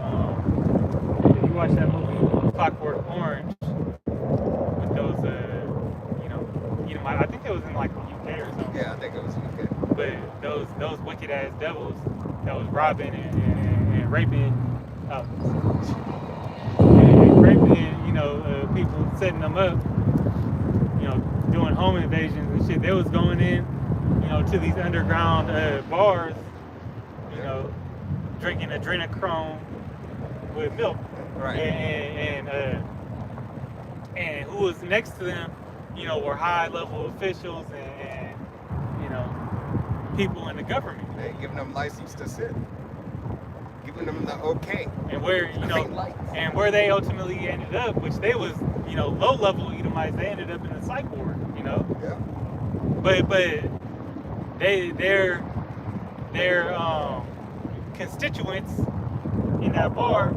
if you watch that movie Clockwork Orange with those I think it was in like the UK or something.
Yeah, I think it was UK.
But those wicked ass devils that was robbing and raping and raping people, setting them up, doing home invasions and shit. They was going in to these underground bars, drinking adrenochrome with milk.
Right.
And who was next to them, were high level officials and people in the government.
They giving them license to sit. Giving them the okay.
And where and where they ultimately ended up, which they was low level Edomites, they ended up in the psych ward.
Yeah.
But their constituents in that bar,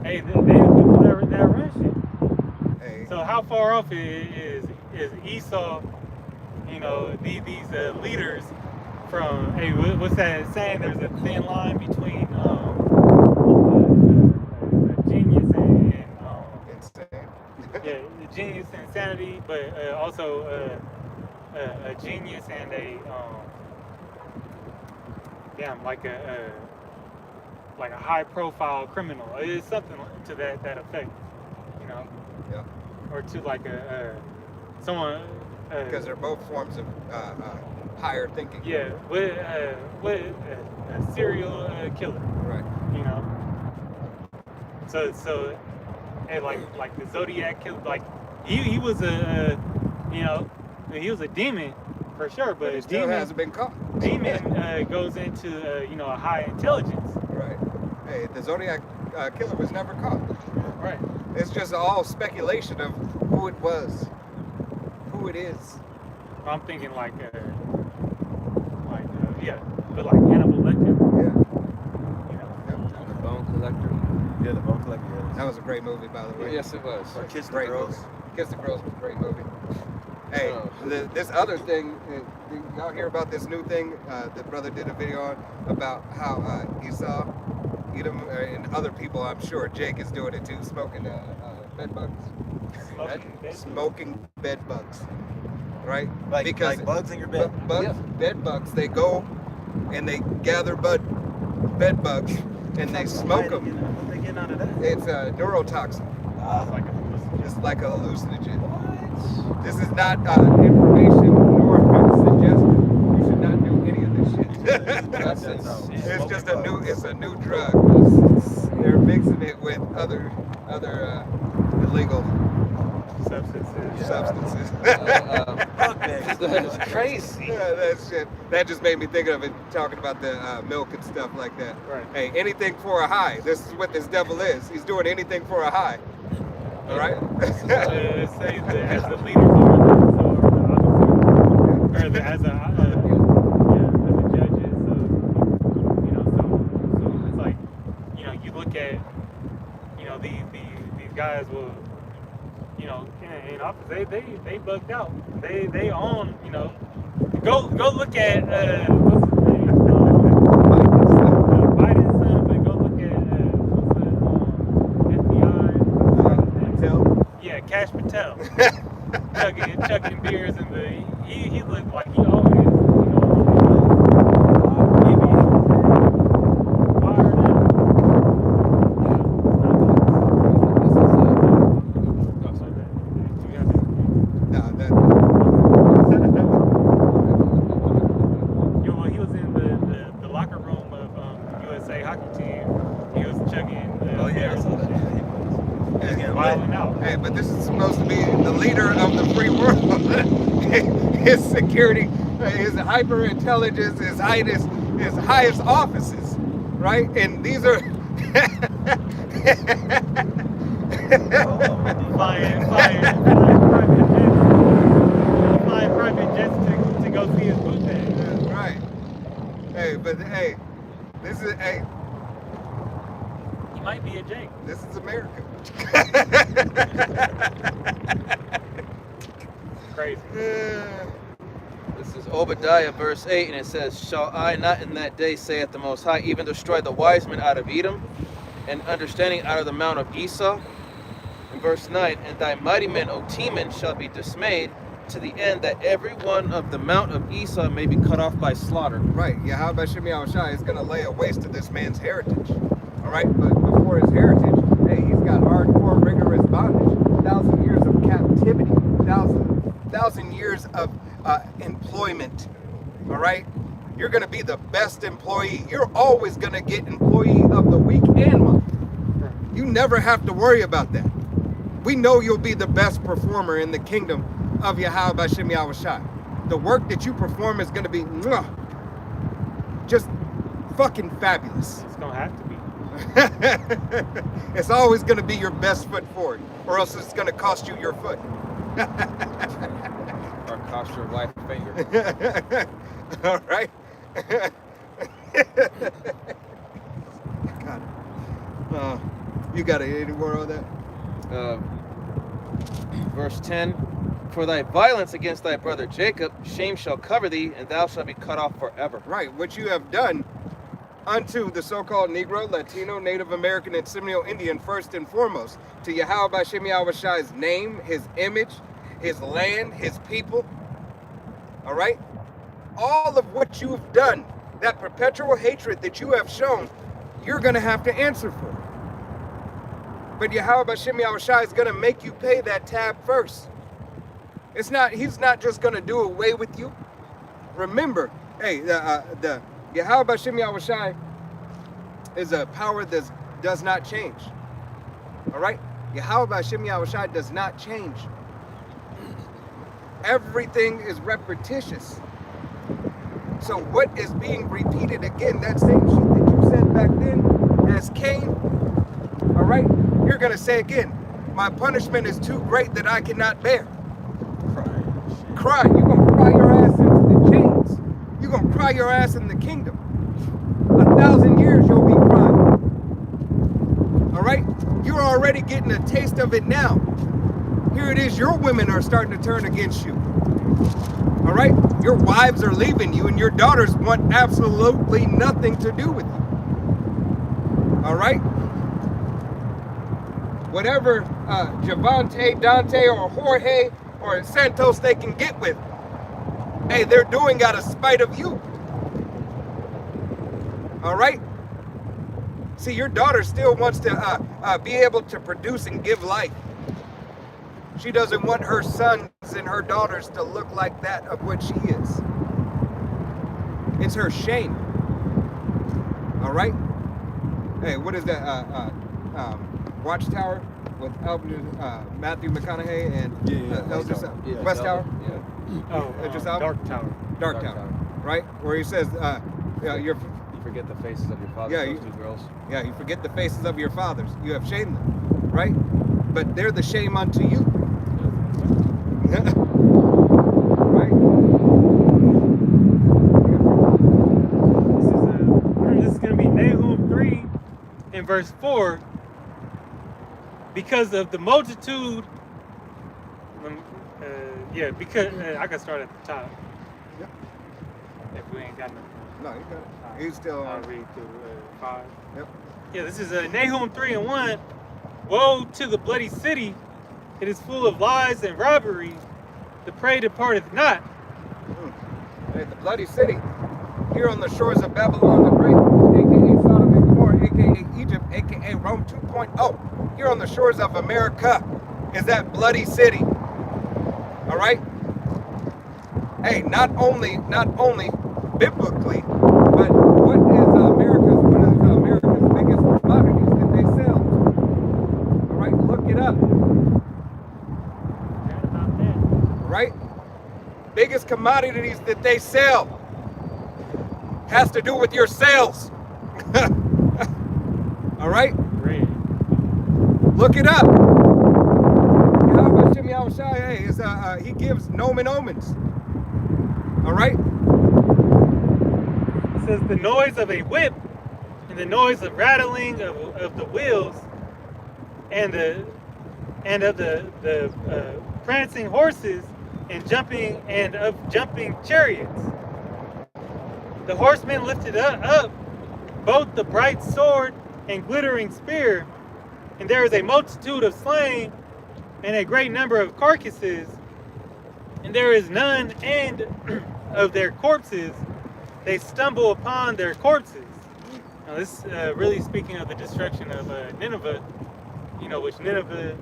hey, they the people that run shit.
Hey.
So how far off is Esau? These leaders from what's that saying? There's a thin line between a genius and
Insane.
yeah, the genius and insanity, but also a genius and a like a high profile criminal. It's something to that effect,
Yeah.
or to like someone.
Because they're both forms of higher thinking.
Yeah, with a serial killer.
Right.
So, and like the Zodiac killer, like he was he was a demon for sure, but
He
a
still
demon
hasn't been caught.
goes into a high intelligence.
Right. Hey, the Zodiac killer was never caught.
Right.
It's just all speculation of who it was, who it is.
I'm thinking but like Hannibal Lecter.
Yeah.
The Bone Collector.
Yeah, the Bone Collector. Yeah.
That was a great movie, by the way.
Yes, it was.
Or Kiss the
Great
Girls.
movie. Kiss the Girls was a great movie. Hey,
Oh.
this other thing, did y'all hear about this new thing that brother did a video on about how Esau, Edom, and other people, I'm sure Jake is doing it too, smoking bed bugs. Smoking bed bugs. Right?
Like bugs in your bed.
Bed bugs, they go and they gather bed bugs and they smoke them.
What they getting out of that?
It's a neurotoxin. It's like a hallucinogen. This is not information nor suggestion. You should not do any of this shit. It's just a new drug. They're mixing it with other illegal substances.
That's crazy.
Yeah, that shit. That just made me think of it, talking about the milk and stuff like that.
Right.
Hey, anything for a high. This is what this devil is. He's doing anything for a high. All right?
Say that as the leader or as a judges. So it's like you look at these guys will office. They bugged out. They own, you know. Go look at what's his name? Biden's son, but go look at what's the FBI?
Patel.
Yeah, Cash Patel. chugging beers in the. He looked like he always, you he was in the locker room of USA hockey team. He was chugging.
Oh yeah, I saw that.
He's getting wilding out.
Hey, but this is supposed to be the leader of the free world. His security, his hyper intelligence, his highest offices, right? And these are
flying private jets to go see his booth.
That's right. Hey, but hey, this is
He might be a Jake.
this is America.
Crazy.
This is Obadiah verse 8, and it says, Shall I not in that day, saith the Most High, even destroy the wise men out of Edom, and understanding out of the mount of Esau? In verse 9, And thy mighty men, O Teman, shall be dismayed, to the end that every one of the mount of Esau may be cut off by slaughter.
Right. Yahweh Shem Yahushai is going to lay a waste to this man's heritage. All right. But before his heritage, hey, he's got hardcore, rigorous bondage, 1,000 years of captivity, 1,000 years of employment. All right. You're going to be the best employee. You're always going to get employee of the week and month. You never have to worry about that. We know you'll be the best performer in the kingdom of Yahweh Shem Yahushai. The work that you perform is going to be just fucking fabulous.
It's gonna have to be.
It's always going to be your best foot forward, or else it's going to cost you your foot.
Or cost your wife a finger.
All right. Got it. You got any more on that?
Verse 10, For thy violence against thy brother Jacob, shame shall cover thee, and thou shalt be cut off forever.
Right, what you have done unto the so-called Negro, Latino, Native American, and Seminole Indian, first and foremost, to Yahweh Shem Yahushai's name, his image, his land, his people. All right? All of what you've done, that perpetual hatred that you have shown, you're going to have to answer for. But Yahweh Shem Yahushai is going to make you pay that tab first. He's not just going to do away with you. Remember, hey, the Yahweh Shem Yahushai is a power that does not change. All right? Yahweh Shem Yahushai does not change. Everything is repetitious. So what is being repeated again? That same shit that you said back then as Cain, all right? You're going to say again, my punishment is too great that I cannot bear. Cry. You're going to cry your ass into the chains. You're going to cry your ass in the kingdom. 1,000 years you'll be crying. All right? You're already getting a taste of it now. Here it is, your women are starting to turn against you. All right? Your wives are leaving you, and your daughters want absolutely nothing to do with you. All right? Whatever Javante, Dante, or Jorge, or Santos they can get with, hey, they're doing out of spite of you. All right? See, your daughter still wants to be able to produce and give life. She doesn't want her sons and her daughters to look like that of what she is. It's her shame. All right? Hey, what is that? Watchtower with Matthew McConaughey and West Tower?
Yeah.
Oh, Dark Tower.
Dark Tower. Right? Where he says,
You forget the faces of your fathers,
Yeah,
those two girls.
yeah, you forget the faces of your fathers. You have shamed them. Right? But they're the shame unto you. Right?
This is going to be Nahum 3 in verse 4. Because of the multitude, Yeah, because I can start at the top.
Yep.
If we ain't got nothing.
No, you got it. He's still
I'll
on.
read through 5.
Yep.
Yeah, this is Nahum 3:1. Woe to the bloody city! It is full of lies and robbery. The prey departeth not.
Hey, the bloody city. Here on the shores of Babylon the Great, aka Sodom and Gomorrah, aka Egypt, aka Rome 2.0. Here on the shores of America is that bloody city. All right. Hey, not only biblically, but one of America's biggest commodities that they sell. All right, look it up. All right, biggest commodities that they sell has to do with your sales. All right,
Great.
look it up. He gives nomen omens. All right.
It says the noise of a whip and the noise of rattling of the wheels and of the prancing horses and jumping chariots. The horsemen lifted up both the bright sword and glittering spear, and there is a multitude of slain and a great number of carcasses, and there is none end of their corpses. They stumble upon their corpses. Now this really speaking of the destruction of Nineveh, which Nineveh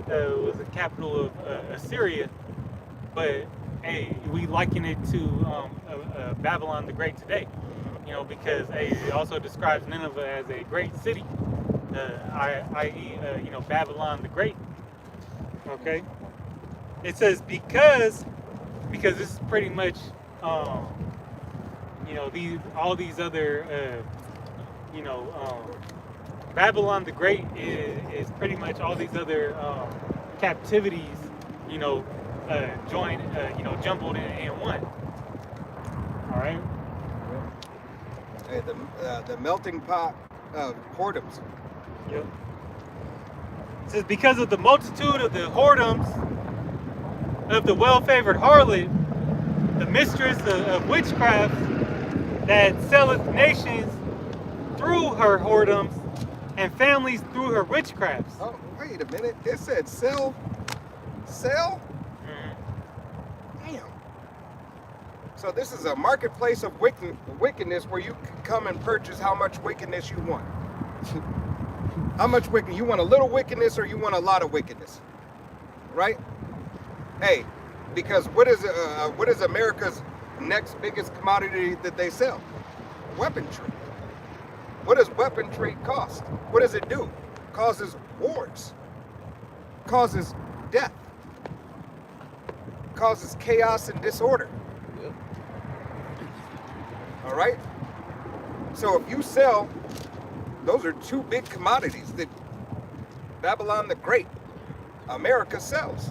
was the capital of Assyria, but hey, we liken it to Babylon the Great today, because it also describes Nineveh as a great city, i.e., Babylon the Great. Okay, it says because this is pretty much all these other Babylon the Great is pretty much all these other captivities joined jumbled in one. All right.
Hey, the melting pot of whoredoms.
Yep. It says, because of the multitude of the whoredoms of the well-favored harlot, the mistress of witchcraft that selleth nations through her whoredoms and families through her witchcrafts.
Oh, wait a minute. It said sell? Sell? Damn. So this is a marketplace of wickedness where you can come and purchase how much wickedness you want. How much wickedness? You want a little wickedness or you want a lot of wickedness? Right? Hey, because what is America's next biggest commodity that they sell? Weaponry. What does weaponry cost? What does it do? Causes wars. Causes death. Causes chaos and disorder. All right? So if you sell, those are two big commodities that Babylon the Great, America sells.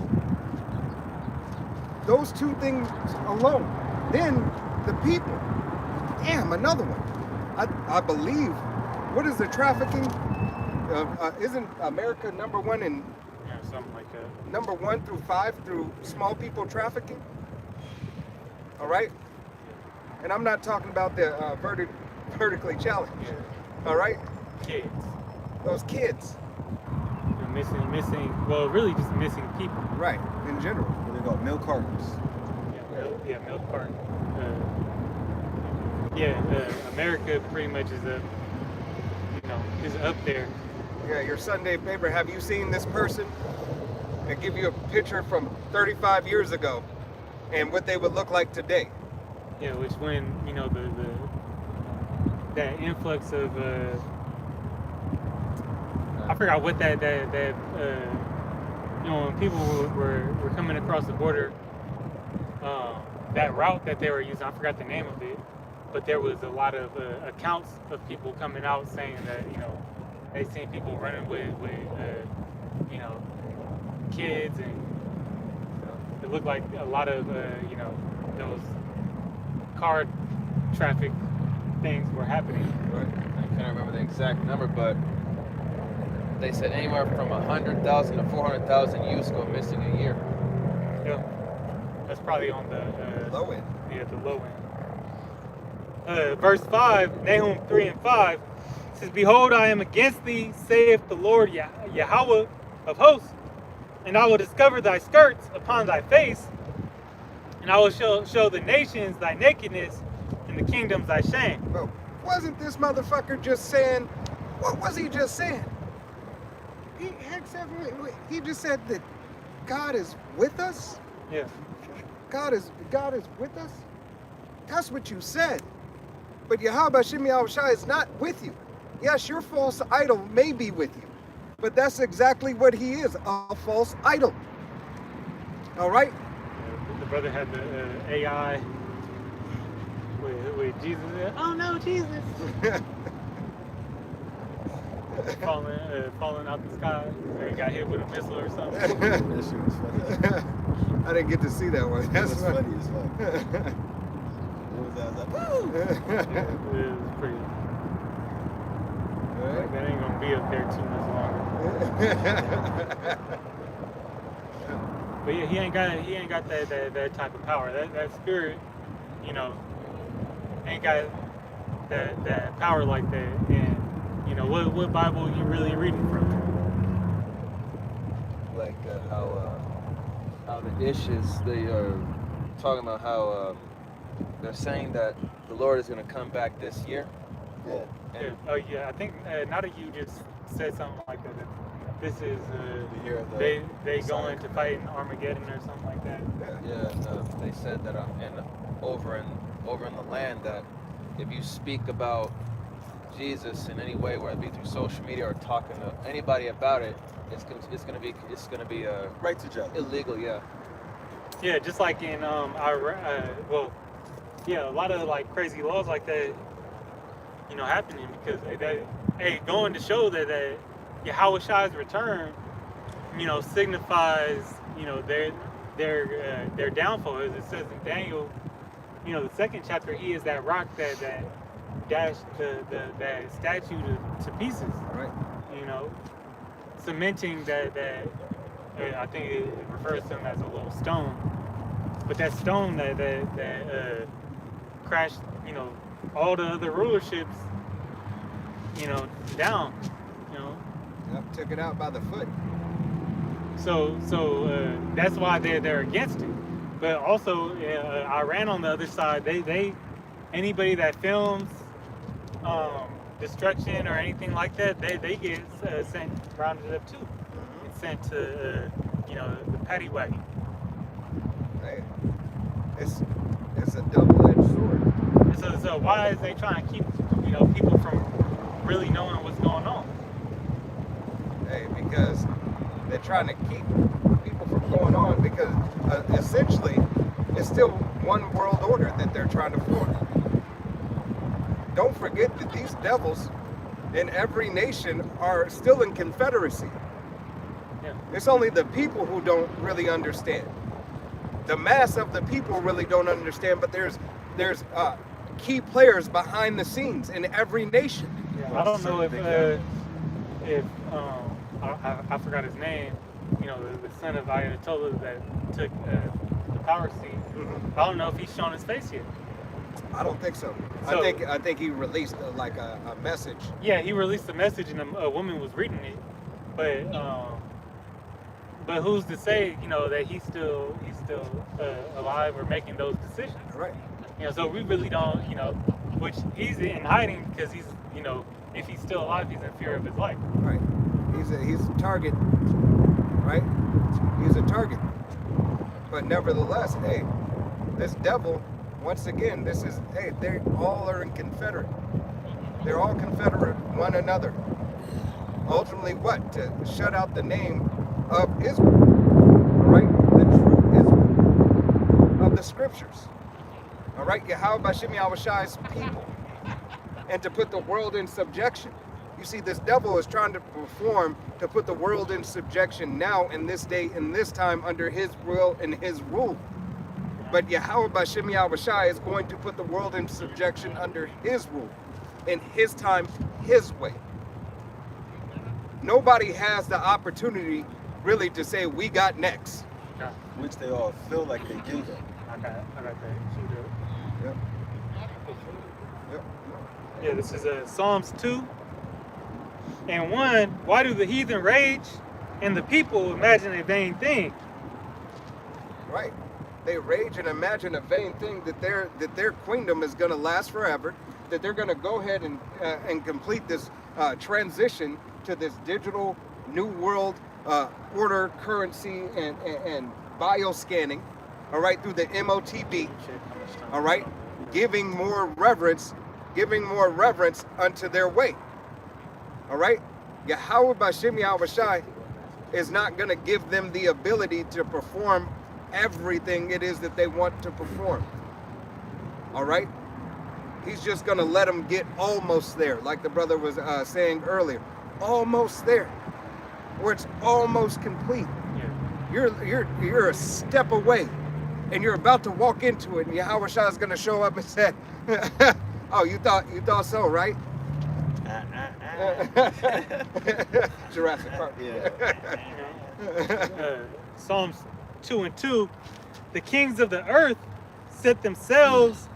Those two things alone. Then the people. Damn, another one. I believe, what is the trafficking? Isn't America number one in?
Yeah, something like that.
Number 1 through 5 through small people trafficking. All right, and I'm not talking about the vertically challenged.
Yeah.
All right,
Kids.
those kids.
Missing. Well, really just missing people.
Right, in general.
What they call milk cartons.
Yeah, milk carton. America pretty much is up there.
Yeah, your Sunday paper. Have you seen this person? And give you a picture from 35 years ago, and what they would look like today.
Yeah, which when that influx of I forgot what that when people were coming across the border, that route that they were using, I forgot the name of it, but there was a lot of accounts of people coming out saying that they seen people running with kids, and it looked like a lot of those car traffic things were happening.
Right. I can't remember the exact number, but they said anywhere from 100,000 to 400,000 youths go missing a year.
Yeah. That's probably on the
Low end.
Yeah, the low end. Verse 5, Nahum 3 and 5 says, "Behold, I am against thee, saith the Lord Yahweh of hosts, and I will discover thy skirts upon thy face, and I will show the nations thy nakedness, and the kingdoms thy shame."
But wasn't this motherfucker just saying, what was he just saying? He just said that God is with us?
Yeah.
God is with us? That's what you said. But Yahweh Shem Yahushai is not with you. Yes, your false idol may be with you, but that's exactly what he is, a false idol. All right?
The brother had the AI with Jesus. Oh no, Jesus! falling out the sky. Or he got hit with a missile or something.
That shit was funny.
I didn't get to see that one.
It
That's
was funny as fuck. What was that? I was like, woo!
It was pretty. Like, that ain't gonna be up there too much longer. But yeah, he ain't got that type of power. That spirit, you know, ain't got that power like that. And you know, what Bible you really reading from?
Like how the issues, they are talking about how they're saying that the Lord is going to come back this year.
Yeah.
Yeah. Oh yeah, I think not you just said something like that. This is
The year of the
they
Messiah
going to fight in Armageddon or something like that.
Yeah, and, they said that over in the land that if you speak about Jesus in any way, whether it be through social media or talking to anybody about it, it's gonna be
right to jail.
illegal. Yeah.
Yeah, just like in Iraq. Yeah, a lot of like crazy laws like that, you know, happening because going to show that Yahweh Shai's return, you know, signifies, you know, their downfall. As it says in Daniel, you know, the 2nd chapter, he is that rock that dashed that statue to pieces.
Right.
You know, cementing that I think it refers to him as a little stone, but that stone that crashed, you know, all the other rulerships, you know, down, you know.
Yep, took it out by the foot.
So that's why they're against it. But also, Iran on the other side, they anybody that films destruction or anything like that, they get sent, rounded up too. It's sent to you know, the paddy wagon.
Hey, it's a double-edged sword.
So why is they trying to keep, you know, people from really knowing what's going on?
Hey, because they're trying to keep people from going on because essentially it's still one world order that they're trying to form. Don't forget that these devils in every nation are still in confederacy.
Yeah.
It's only the people who don't really understand. The mass of the people really don't understand, but there's key players behind the scenes in every nation.
Yeah, I don't know if I forgot his name. You know, the son of Ayatollah that took the power seat.
Mm-hmm.
I don't know if he's shown his face yet.
I don't think so.
So
I think he released a message.
Yeah, he released a message and a woman was reading it, but who's to say, you know, that he's still alive or making those decisions?
Right.
You know, so we really don't, you know, which he's in hiding because he's, you know, if he's still alive, he's in fear of his life.
Right. He's a target. Right. He's a target. But nevertheless, hey, this devil, once again, they all are in confederate. They're all confederate one another. Ultimately, what? To shut out the name of Israel, right? The true Israel of the scriptures. All right, Yahweh Shem Yahushai's people, and to put the world in subjection. You see, this devil is trying to perform to put the world in subjection now, in this day, in this time, under his will and his rule. But Yahweh Shem Yahushai is going to put the world in subjection under his rule, in his time, his way. Nobody has the opportunity really to say we got next.
Yeah.
which they all feel like they do.
I got that. Shoot up.
Yep. Yep.
Yeah, this is Psalms 2 and 1. Why do the heathen rage and the people imagine a vain thing?
Right. They rage and imagine a vain thing that their queendom is going to last forever, that they're going to go ahead and complete this transition to this digital new world order currency and bioscanning, all right, through the MOTB, all right, giving more reverence unto their way, all right. Yahweh B'Shem Yahushai is not going to give them the ability to perform everything it is that they want to perform, all right. He's just going to let them get almost there, like the brother was saying earlier, almost there, where it's almost complete.
Yeah.
You're a step away, and you're about to walk into it, and Yahweh Shah is going to show up and say, "Oh, you thought so, right?" Jurassic Park.
Psalms 2 and 2. The kings of the earth set themselves,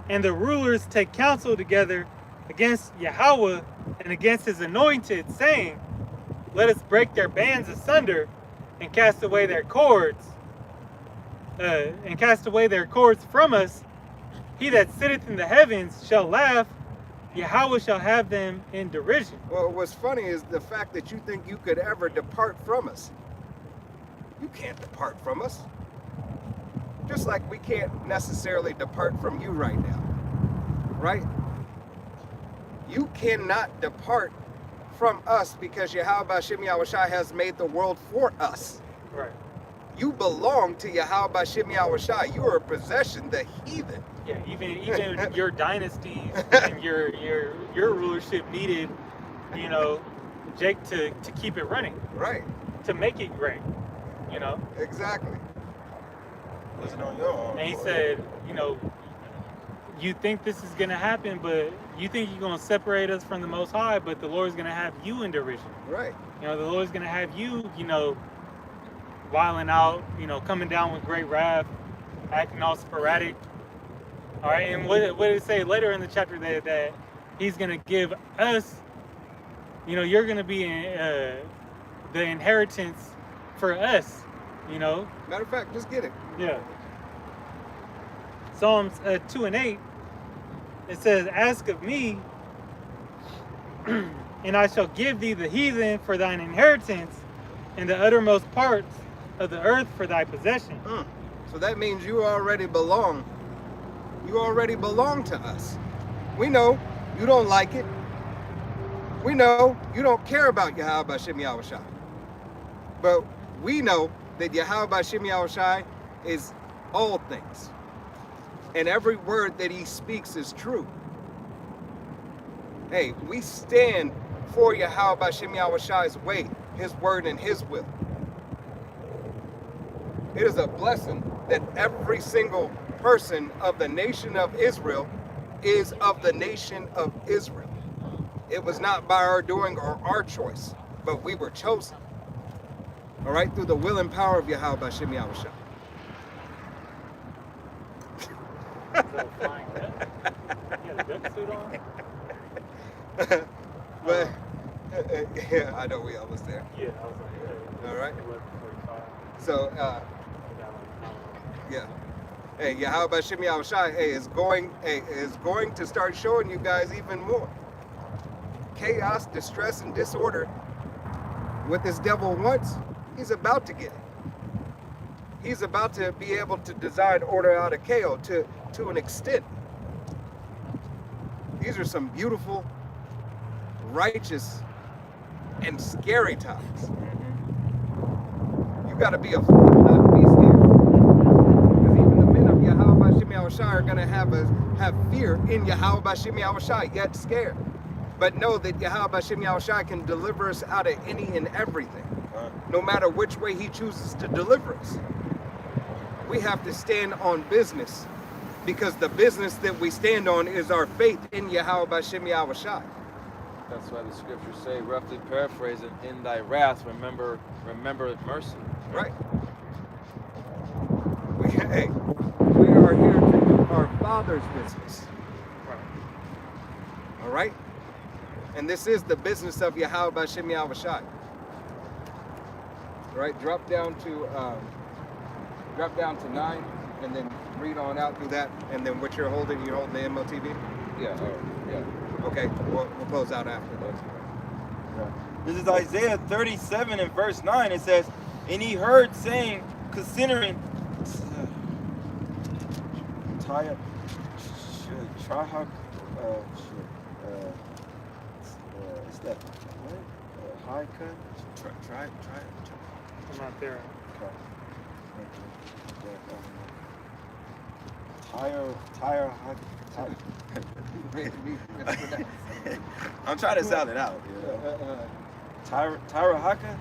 and the rulers take counsel together against Yahweh and against his anointed, saying, let us break their bands asunder and cast away their cords. From us. He that sitteth in the heavens shall laugh. Yahweh shall have them in derision.
Well, what's funny is the fact that you think you could ever depart from us. You can't depart from us. Just like we can't necessarily depart from you right now. Right? You cannot depart from us because Yahweh B'Shem Yahushai has made the world for us.
Right.
You belong to Yahweh B'Shem Yahushai. You are a possession, the heathen.
Yeah, even your dynasties and your rulership needed, Jake to keep it running.
Right.
To make it great.
Exactly.
Wasn't on your own.
And he said, you think this is gonna happen, but you think you're gonna separate us from the Most High, but the Lord's gonna have you in derision.
Right.
The Lord's gonna have you, wilding out, coming down with great wrath, acting all sporadic. All right, and what did it say later in the chapter that he's gonna give us, you're gonna be the inheritance for us,
Matter of fact, just get it.
Yeah. Psalms 2 and 8, it says, ask of me, and I shall give thee the heathen for thine inheritance, and the uttermost parts of the earth for thy possession.
So that means you already belong. You already belong to us. We know you don't like it. We know you don't care about Yahweh B'Shem Yahushai. But we know that Yahweh B'Shem Yahushai is all things. And every word that he speaks is true. Hey, we stand for Yahweh B'Shem Yahushai's way, his word, and his will. It is a blessing that every single person of the nation of Israel is of the nation of Israel. It was not by our doing or our choice, but we were chosen. All right, through the will and power of Yahweh B'Shem Yahushai.
Flying duck? You got a duck suit on?
But yeah, I know we almost there.
Yeah, I was like,
All right.
11:45.
So yeah. Hey, Yahweh B'Shem Yahushai, is going to start showing you guys even more chaos, distress, and disorder. What this devil wants, he's about to get it. He's about to be able to design order out of chaos to an extent. These are some beautiful, righteous, and scary times. You got to be a fool not to be scared. Because even the men of Yahweh B'Shem Yahushai are going to have fear in Yahweh B'Shem Yahushai, yet scared. But know that Yahweh B'Shem Yahushai can deliver us out of any and everything, no matter which way he chooses to deliver us. We have to stand on business, because the business that we stand on is our faith in Yahweh B'Shem Yahushai.
That's why the scriptures say, roughly paraphrasing, in thy wrath, remember mercy.
Right. Hey, we are here to do our Father's business. All right? And this is the business of Yahweh B'Shem Yahweh Shai. All right, drop down to 9, and then read on out through that. And then what you're holding the MOTV? Yeah, yeah. Okay, we'll close out after this.
This is Isaiah 37 and verse 9. It says, and he heard saying, considering Tyre, Trahak, is that what? High cut? Try.
I'm not there.
Tyre. I'm trying to sound it out. Tyra Haka?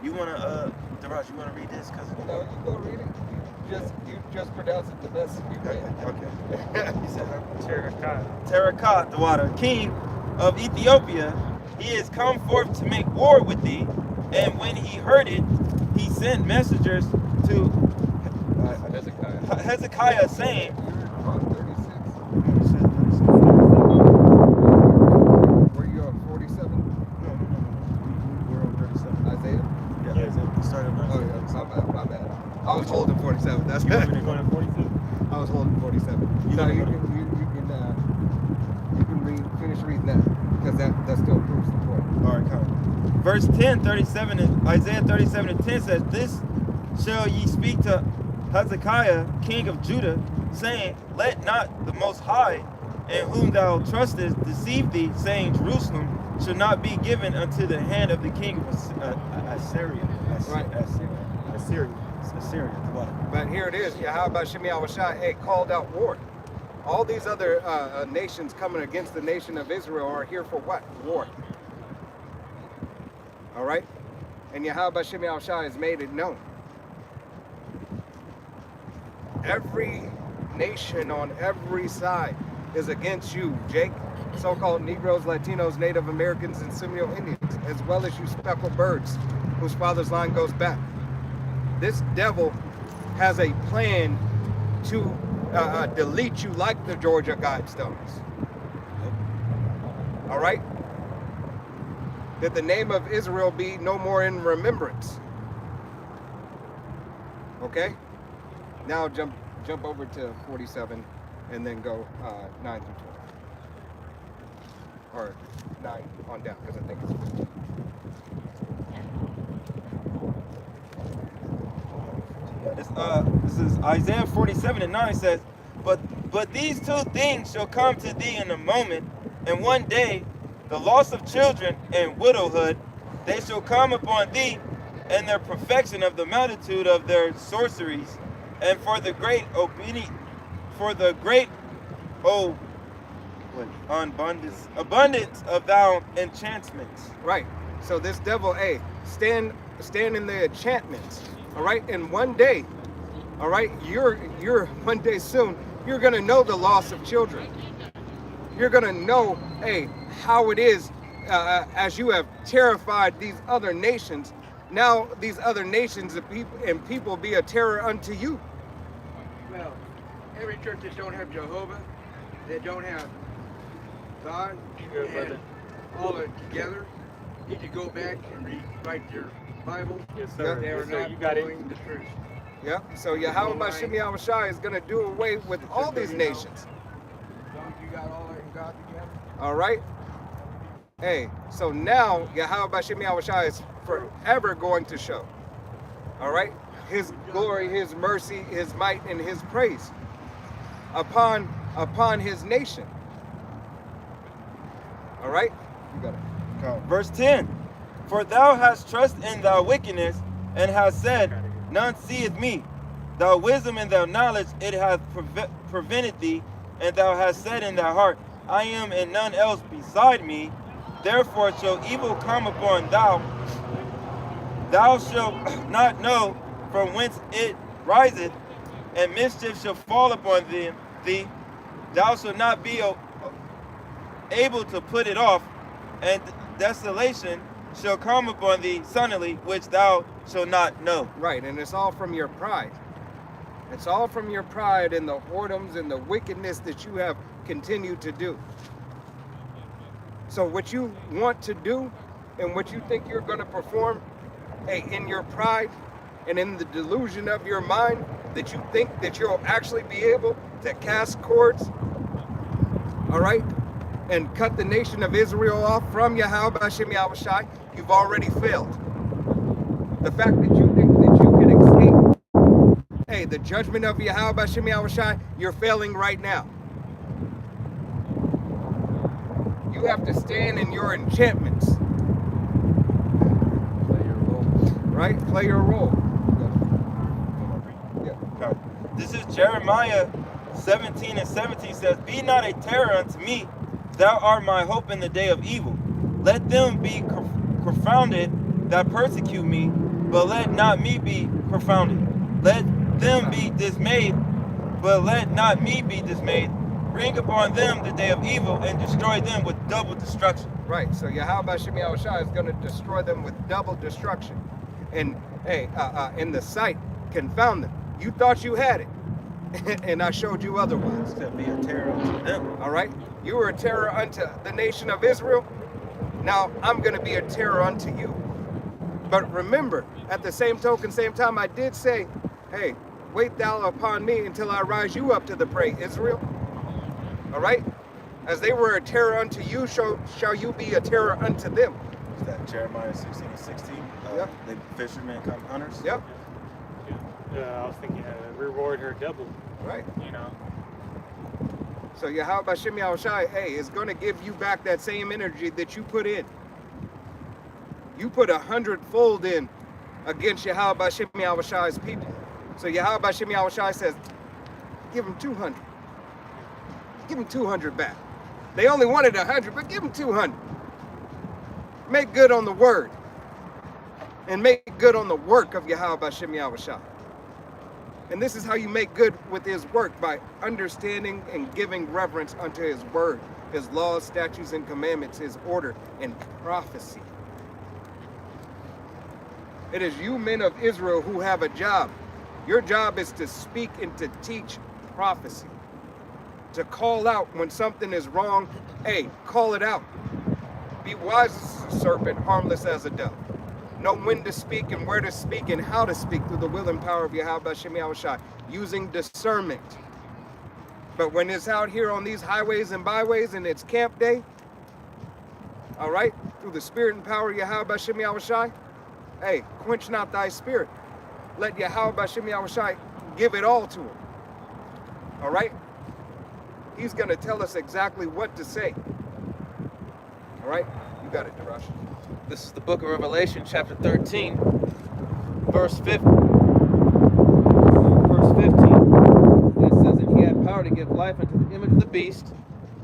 You wanna Daraj, you wanna read this? Cause
no, you go read it. You just pronounce it the best you can.
Okay. He said
Terracotta.
the water, king of Ethiopia, he is come forth to make war with thee. And when he heard it, he sent messengers to Hezekiah saying,
Were you on 47?
No, we're on 37.
Isaiah?
Yeah, Isaiah. We started on
Oh, yeah, my bad. I was holding 47. That's
You want me to go to 47?
I was holding 47. You can finish reading that because that still proves the point.
All right, come. Verse 10, 37, and Isaiah 37 and 10 says, this shall ye speak to Hezekiah, king of Judah, saying, let not the Most High, in whom thou trustest, deceive thee, saying, Jerusalem shall not be given unto the hand of the king of Assyria.
Right.
Assyria. What?
But here it is. Yahweh B'Shem Yahweh Shai called out war. All these other nations coming against the nation of Israel are here for what? War. All right? And Yahweh B'Shem Yahweh Shai has made it known. Every nation on every side is against you, Jake. So-called Negroes, Latinos, Native Americans, and Seminole Indians, as well as you speckled birds whose father's line goes back. This devil has a plan to delete you like the Georgia Guidestones. All right? That the name of Israel be no more in remembrance. Okay? Now jump over to 47 and then go 9 through 12. Or 9 on down, because I think it's 15.
This is Isaiah 47 and 9 says, but these two things shall come to thee in a moment, and one day the loss of children and widowhood, they shall come upon thee, and their perfection of the multitude of their sorceries, and for the great abundance of thou enchantments.
Right. So this devil, stand in the enchantments. All right. And one day, all right, you're one day soon, you're gonna know the loss of children. You're gonna know, how it is as you have terrified these other nations. Now these other nations and people be a terror unto you.
Well, every church that don't have Jehovah, that don't have God, and all it together, need to go back and rewrite their Bible.
Yes, sir.
They are
Yes, sir.
not
You got it.
following the truth.
Yeah. So Yahweh B'Shem Yahweh Shai is gonna do away with all these nations.
As long as you got all that in God together.
All right. So now Yahweh B'Shem Yahweh Shai is forever going to show. All right. His glory, His mercy, His might, and His praise upon His nation. All right. You got it.
Verse 10, for thou hast trust in thy wickedness, and hast said, none seeth me. Thy wisdom and thy knowledge it hath prevented thee, and thou hast said in thy heart, I am and none else beside me. Therefore shall evil come upon thou. Thou shalt not know from whence it riseth, and mischief shall fall upon thee. Thou shalt not be able to put it off, and desolation shall come upon thee suddenly, which thou shalt not know.
Right, and it's all from your pride. It's all from your pride and the whoredoms and the wickedness that you have continued to do. So what you want to do and what you think you're going to perform, hey, in your pride and in the delusion of your mind that you think that you'll actually be able to cast cords, all right, and cut the nation of Israel off from Yahweh B'Shem Yahushai, you've already failed. The fact that you think that you can escape, hey, the judgment of Yahweh B'Shem Yahushai, you're failing right now. You have to stand in your enchantments. Play your role. Right? Play your role.
Okay. This is Jeremiah 17:17 says, Be not a terror unto me, thou art my hope in the day of evil. Let them be confounded that persecute me, but let not me be confounded. Let them be dismayed, but let not me be dismayed. Bring upon them the day of evil and destroy them with double destruction.
Right, so Yahweh B'Shem Yahushai is going to destroy them with double destruction. And hey, in the sight, confound them. You thought you had it, and I showed you otherwise.
To be a terror unto them.
All right, you were a terror unto the nation of Israel. Now I'm going to be a terror unto you. But remember, at the same token, same time, I did say, hey, wait thou upon me until I rise you up to the prey, Israel. All right? As they were a terror unto you, shall you be a terror unto them.
Is that Jeremiah 16:16?
Yep.
The fishermen come hunters?
Yep.
I was thinking reward her double,
Right.
you know.
So Yahweh B'Shem Yahushai, hey, is going to give you back that same energy that you put in. You put 100-fold in against Yahweh B'Shem Yahushai's people. So Yahweh B'Shem Yahushai says, give them 200. Give them 200 back. They only wanted 100, but give them 200. Make good on the word. And make good on the work of Yahweh B'Shem Yahushai. And this is how you make good with his work, by understanding and giving reverence unto his word, his laws, statutes, and commandments, his order, and prophecy. It is you men of Israel who have a job. Your job is to speak and to teach prophecy. To call out when something is wrong, hey, call it out. Be wise as a serpent, harmless as a dove. Know when to speak and where to speak and how to speak through the will and power of Yahweh B'Shem Yahushai, using discernment. But when it's out here on these highways and byways and it's camp day, all right, through the spirit and power of Yahweh B'Shem Yahushai, hey, quench not thy spirit. Let Yahweh B'Shem Yahushai give it all to him. All right? He's going to tell us exactly what to say. All right? You got it, Darash.
This is the book of Revelation, chapter 13, verse 15. It says, And he had power to give life unto the image of the beast,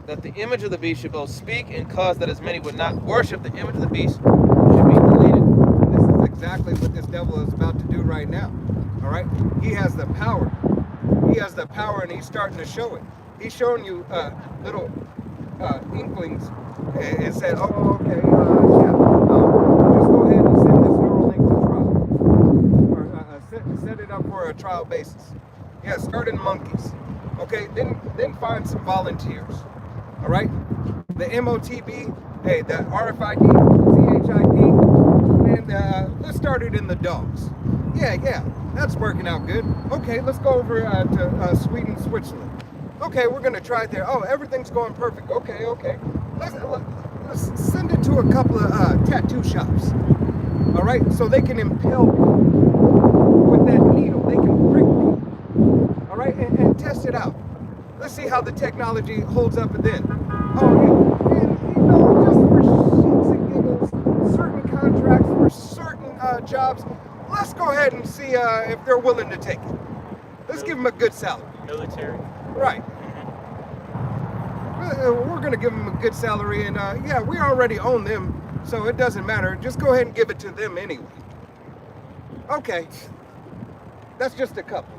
that the image of the beast should both speak and cause that as many would not worship the image of the beast should be deleted.
And this is exactly what this devil is about to do right now. All right? He has the power. He has the power, and he's starting to show it. He's showing you little inklings and said, oh, okay, just go ahead and send this neural link to trial. Or set it up for a trial basis. Yeah, start in monkeys. Okay, then find some volunteers. All right? The MOTB, hey, the RFID, CHIP, and let's start it in the dogs. Yeah, that's working out good. Okay, let's go over to Sweden, Switzerland. Okay, we're gonna try it there. Oh, everything's going perfect. Okay. Let's send it to a couple of tattoo shops. All right, so they can impale me with that needle. They can prick me. All right, and test it out. Let's see how the technology holds up then. Oh, and just for shits and giggles, certain contracts for certain jobs, let's go ahead and see if they're willing to take it. Let's give them a good salary.
Military.
Right. We're going to give them a good salary, and yeah, we already own them, so it doesn't matter. Just go ahead and give it to them anyway. Okay. That's just a couple.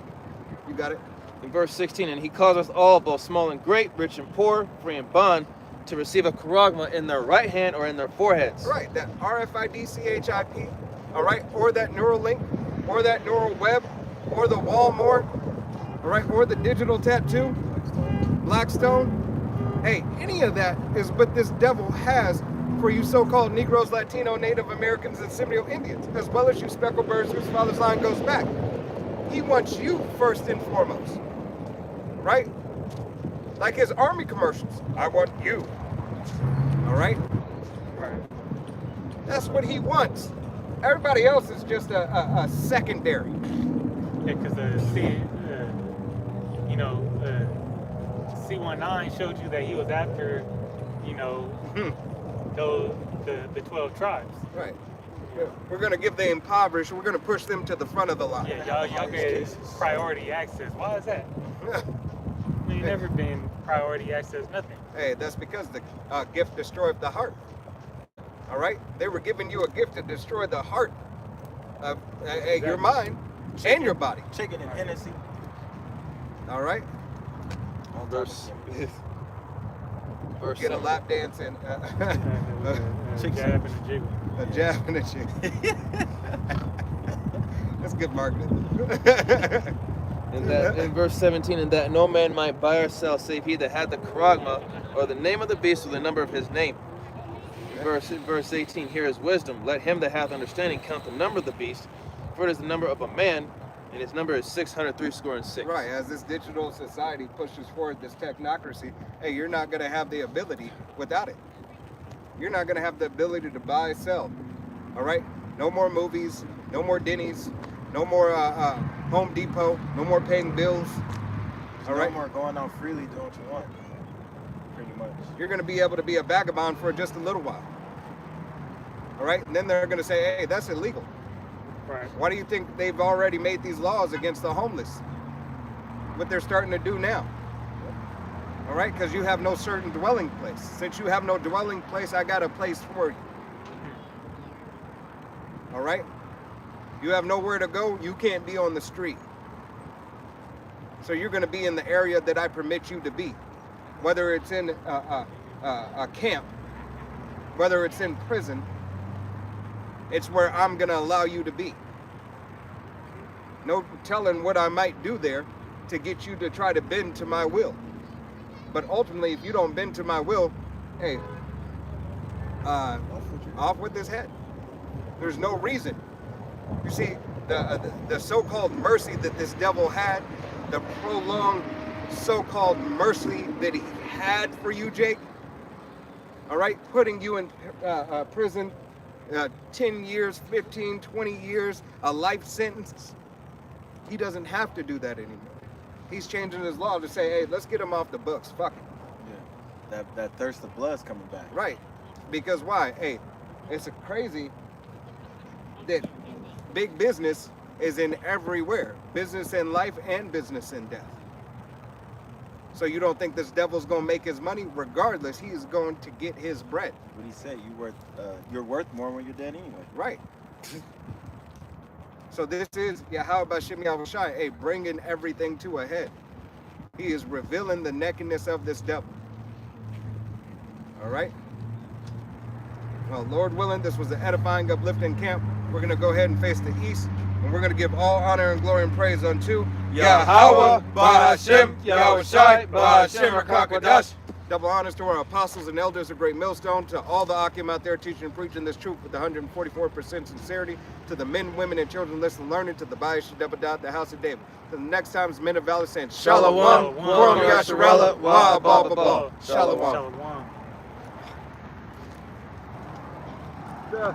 You got it?
In verse 16, And he calls us all, both small and great, rich and poor, free and bond, to receive a charagma in their right hand or in their foreheads.
Right, that RFID CHIP, all right, or that Neuralink, or that neural web, or the Walmart, all right, or the digital tattoo, Blackstone. Hey, any of that is what this devil has for you so-called Negroes, Latino, Native Americans, and Seminole Indians, as well as you speckled birds whose father's line goes back. He wants you first and foremost, right? Like his army commercials. I want you, all right? That's what he wants. Everybody else is just a secondary.
Yeah, because C19 showed you that he was after, the 12 tribes.
Right. We're gonna give the impoverished. We're gonna push them to the front of the line.
Yeah, y'all get priority access. Why is that? You've never been priority access, nothing.
Hey, that's because the gift destroyed the heart. All right? They were giving you a gift to destroy the heart of your mind and your body.
Chicken and Hennessy.
All right?
Verse
Get a lap dance and
Jab and a jiggle.
a jab and a chick. That's good marketing.
in verse 17, and that no man might buy or sell save he that had the charagma, or the name of the beast, or the number of his name. In verse 18, here is wisdom. Let him that hath understanding count the number of the beast, for it is the number of a man, and his number is 666.
Right, as this digital society pushes forward this technocracy, hey, you're not going to have the ability without it. You're not going to have the ability to buy, sell. All right? No more movies, no more Denny's, no more Home Depot, no more paying bills. All right?
No more going out freely doing what you want. Pretty much.
You're going to be able to be a vagabond for just a little while. All right? And then they're going to say, hey, that's illegal.
Right.
Why do you think they've already made these laws against the homeless? What they're starting to do now. All right? Because you have no certain dwelling place. Since you have no dwelling place, I got a place for you. All right? You have nowhere to go, you can't be on the street. So you're going to be in the area that I permit you to be. Whether it's in a camp, whether it's in prison, it's where I'm going to allow you to be. No telling what I might do there to get you to try to bend to my will. But ultimately, if you don't bend to my will, hey, off with his head. There's no reason. You see, the so-called mercy that this devil had, the prolonged so-called mercy that he had for you, Jake, all right, putting you in prison 10 years, 15, 20 years, a life sentence. He doesn't have to do that anymore. He's changing his law to say, hey, let's get him off the books. Fuck it.
Yeah. That thirst of blood's coming back.
Right. Because why? Hey, it's crazy that big business is in everywhere. Business in life and business in death. So you don't think this devil's going to make his money? Regardless, he is going to get his bread.
What he said, you're worth more when you're dead anyway.
Right. So this is Yahweh B'Shem Yahushai, hey, bringing everything to a head. He is revealing the nakedness of this devil. All right? Well, Lord willing, this was an edifying, uplifting camp. We're going to go ahead and face the east, and we're going to give all honor and glory and praise unto
Yahweh, B'Hashem, Yahushai, B'Hashem, Rakakwadash.
Double honors to our apostles and elders of Great Millstone, to all the Akim out there teaching and preaching this truth with 144% sincerity, to the men, women, and children listening, learning, to the Bayish Debadat, the house of David. To the next time's men of valor saying, Shalom, Quorum Yasharella, Wa Ba. Shalom.
Shalom.